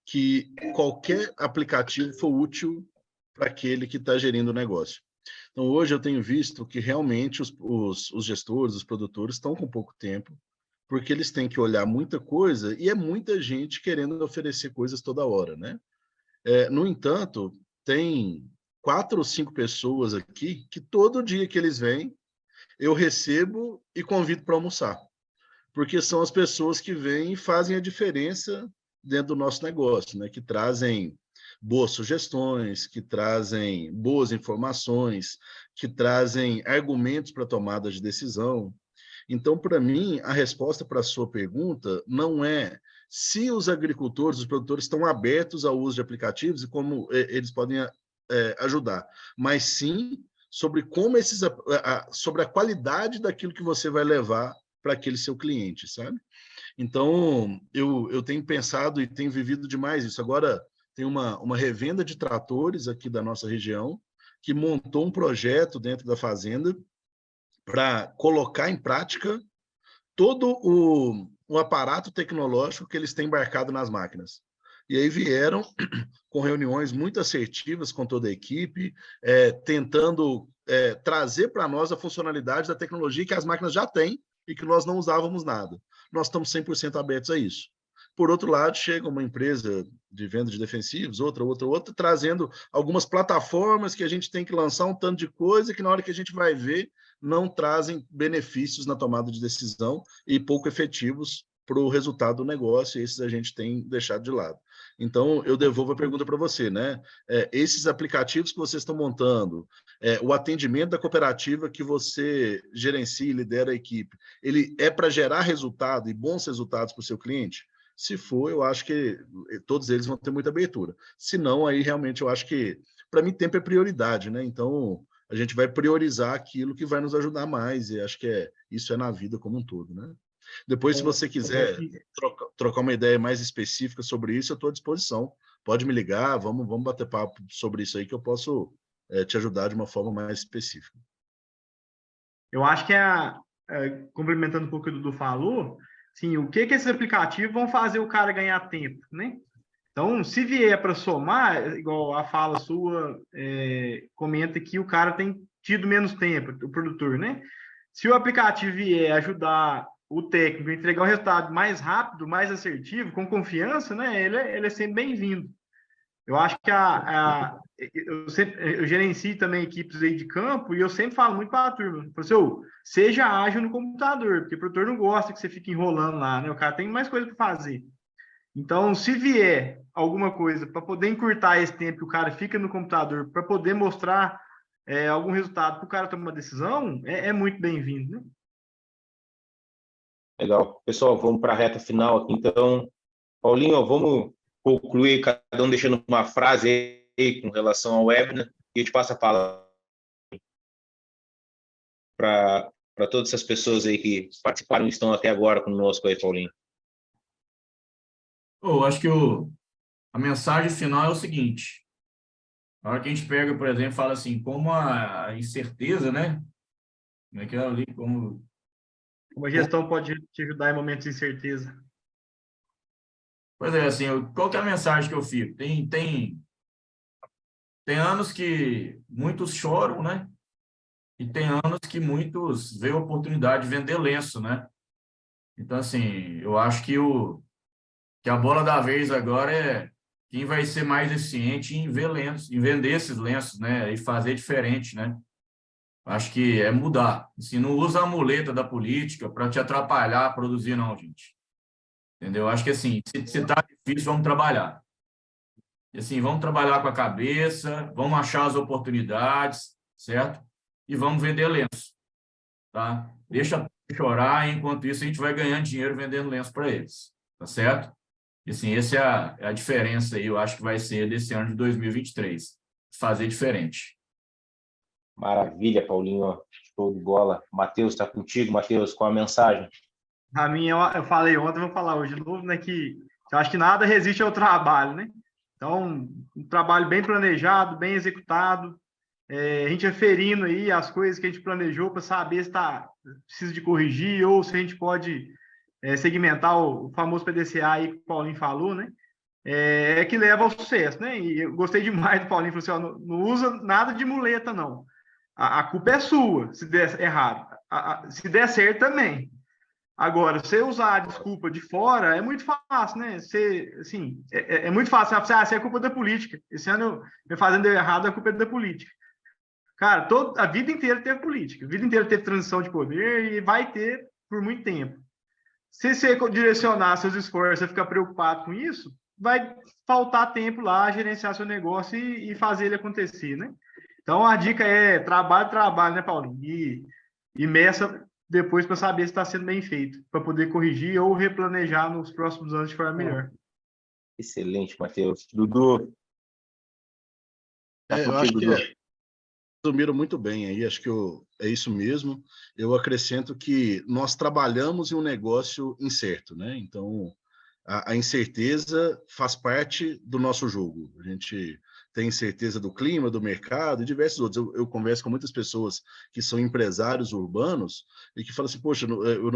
que qualquer aplicativo for útil para aquele que está gerindo o negócio. Então, hoje eu tenho visto que realmente os gestores, os produtores estão com pouco tempo, porque eles têm que olhar muita coisa e é muita gente querendo oferecer coisas toda hora, né? No entanto, tem 4 ou 5 pessoas aqui que todo dia que eles vêm, eu recebo e convido para almoçar, porque são as pessoas que vêm e fazem a diferença dentro do nosso negócio, né? Que trazem boas sugestões, que trazem boas informações, que trazem argumentos para tomada de decisão. Então, para mim, a resposta para a sua pergunta não é se os agricultores, os produtores estão abertos ao uso de aplicativos e como eles podem ajudar, mas sim sobre como sobre a qualidade daquilo que você vai levar para aquele seu cliente, sabe? Então, eu tenho pensado e tenho vivido demais isso. Agora, tem uma revenda de tratores aqui da nossa região que montou um projeto dentro da fazenda para colocar em prática todo o aparato tecnológico que eles têm embarcado nas máquinas. E aí vieram com reuniões muito assertivas com toda a equipe, tentando trazer para nós a funcionalidade da tecnologia que as máquinas já têm e que nós não usávamos nada. Nós estamos 100% abertos a isso. Por outro lado, chega uma empresa de venda de defensivos, outra, trazendo algumas plataformas que a gente tem que lançar um tanto de coisa que na hora que a gente vai ver, não trazem benefícios na tomada de decisão e pouco efetivos para o resultado do negócio, e esses a gente tem deixado de lado. Então, eu devolvo a pergunta para você, né? Esses aplicativos que vocês estão montando, o atendimento da cooperativa que você gerencia e lidera a equipe, ele é para gerar resultado e bons resultados para o seu cliente? Se for, eu acho que todos eles vão ter muita abertura. Se não, aí realmente eu acho que, para mim, tempo é prioridade, né? Então, a gente vai priorizar aquilo que vai nos ajudar mais, e acho que isso é na vida como um todo, né? Depois, se você quiser trocar uma ideia mais específica sobre isso, eu estou à disposição. Pode me ligar, vamos bater papo sobre isso aí, que eu posso te ajudar de uma forma mais específica.
Eu acho que complementando um pouco o que o Dudu falou, sim, o que esses aplicativos vão fazer o cara ganhar tempo, né? Então, se vier para somar, igual a fala sua comenta que o cara tem tido menos tempo, o produtor, né? Se o aplicativo vier ajudar o técnico a entregar o resultado mais rápido, mais assertivo, com confiança, né? Ele é sempre bem-vindo. Eu acho que eu gerencio também equipes aí de campo e eu sempre falo muito para a turma, seja ágil no computador, porque o produtor não gosta que você fique enrolando lá, né? O cara tem mais coisa para fazer. Então, se vier alguma coisa para poder encurtar esse tempo que o cara fica no computador, para poder mostrar algum resultado para o cara tomar uma decisão, é muito bem-vindo, né?
Legal. Pessoal, vamos para a reta final aqui. Então, Paulinho, vamos concluir, cada um deixando uma frase aí com relação ao webinar, e a gente passa a palavra para todas essas pessoas aí que participaram e estão até agora conosco aí, Paulinho.
Eu acho que a mensagem final é o seguinte: a hora que a gente pega, por exemplo, fala assim, como a incerteza, né? Como é que é ali? Como
a gestão pode te ajudar em momentos de incerteza.
Pois é, assim, qual que é a mensagem que eu fico? Tem anos que muitos choram, né? E tem anos que muitos veem a oportunidade de vender lenço, né? Então, assim, eu acho que a bola da vez agora é quem vai ser mais eficiente em vender esses lenços, né? E fazer diferente, né? Acho que é mudar. Assim, não usa a muleta da política para te atrapalhar a produzir, não, gente. Entendeu? Acho que, assim, se tá difícil, vamos trabalhar. E, assim, vamos trabalhar com a cabeça, vamos achar as oportunidades, certo? E vamos vender lenço, tá? Deixa chorar, enquanto isso a gente vai ganhando dinheiro vendendo lenço para eles, tá certo? E, assim, essa é a diferença aí, eu acho que vai ser desse ano de 2023. Fazer diferente.
Maravilha, Paulinho. Show de bola. Matheus, está contigo, Matheus, qual a mensagem?
A minha, eu falei ontem, vou falar hoje de novo, né, que Eu acho que nada resiste ao trabalho, né? Então, um trabalho bem planejado, bem executado, a gente aferindo aí as coisas que a gente planejou para saber se precisa de corrigir ou se a gente pode segmentar o famoso PDCA aí que o Paulinho falou, né? Que leva ao sucesso, né? E eu gostei demais do Paulinho, falou assim, ó, não usa nada de muleta, não. A culpa é sua, se der errado. Se der certo, também. Agora, você usar a desculpa de fora é muito fácil, né? Assim, é muito fácil. Você é culpa da política. Esse ano, eu fazendo errado, a culpa é da política. Cara, a vida inteira teve política. A vida inteira teve transição de poder e vai ter por muito tempo. Se você direcionar seus esforços e ficar preocupado com isso, vai faltar tempo lá a gerenciar seu negócio e fazer ele acontecer, né? Então, a dica é trabalho, né, Paulinho? E meça depois para saber se está sendo bem feito, para poder corrigir ou replanejar nos próximos anos de forma melhor.
Excelente, Matheus. Dudu.
Eu acho que resumiram muito bem aí, acho que é isso mesmo. Eu acrescento que nós trabalhamos em um negócio incerto, né? Então, a incerteza faz parte do nosso jogo. A gente tem incerteza do clima, do mercado e diversos outros. Eu converso com muitas pessoas que são empresários urbanos e que falam assim, poxa, eu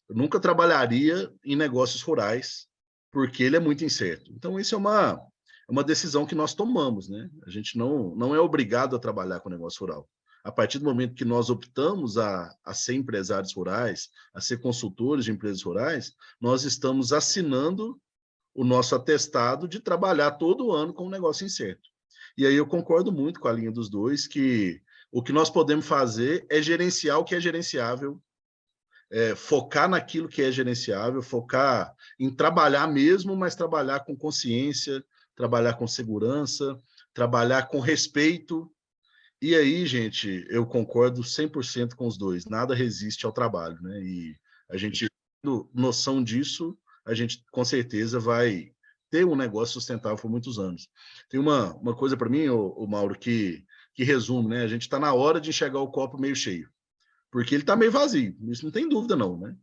nunca trabalharia em negócios rurais porque ele é muito incerto. Então, isso é uma decisão que nós tomamos, né? A gente não é obrigado a trabalhar com negócio rural. A partir do momento que nós optamos a ser empresários rurais, a ser consultores de empresas rurais, nós estamos assinando o nosso atestado de trabalhar todo ano com um negócio incerto. E aí eu concordo muito com a linha dos dois, que o que nós podemos fazer é gerenciar o que é gerenciável, focar naquilo que é gerenciável, focar em trabalhar mesmo, mas trabalhar com consciência, trabalhar com segurança, trabalhar com respeito. E aí, gente, eu concordo 100% com os dois. Nada resiste ao trabalho, né? E a gente, tendo noção disso, a gente com certeza vai ter um negócio sustentável por muitos anos. Tem uma coisa para mim, o Mauro, que resume, né? A gente está na hora de enxergar o copo meio cheio, porque ele está meio vazio, isso não tem dúvida não, né?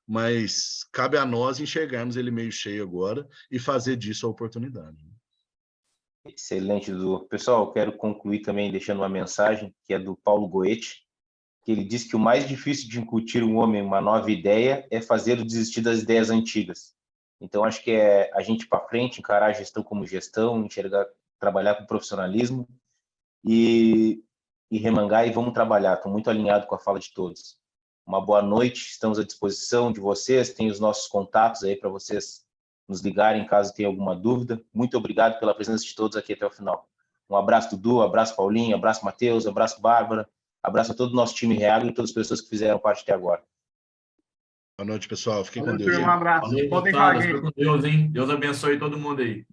Mas cabe a nós enxergarmos ele meio cheio agora e fazer disso a oportunidade.
Excelente, Dudu. Pessoal, quero concluir também deixando uma mensagem que é do Paulo Goethe, que ele diz que o mais difícil de incutir um homem uma nova ideia é fazê-lo desistir das ideias antigas. Então, acho que é a gente ir para frente, encarar a gestão como gestão, enxergar, trabalhar com profissionalismo e remangar e vamos trabalhar. Estou muito alinhado com a fala de todos. Uma boa noite, estamos à disposição de vocês, tem os nossos contatos aí para vocês nos ligarem caso tenha alguma dúvida. Muito obrigado pela presença de todos aqui até o final. Um abraço, Dudu, abraço, Paulinho, abraço, Matheus, abraço, Bárbara, abraço a todo o nosso time Reagro e todas as pessoas que fizeram parte até agora.
Boa noite, pessoal. Fiquem com Deus.
Um abraço.
Valeu,
Podem com a gente.
Deus, hein? Deus abençoe todo mundo aí.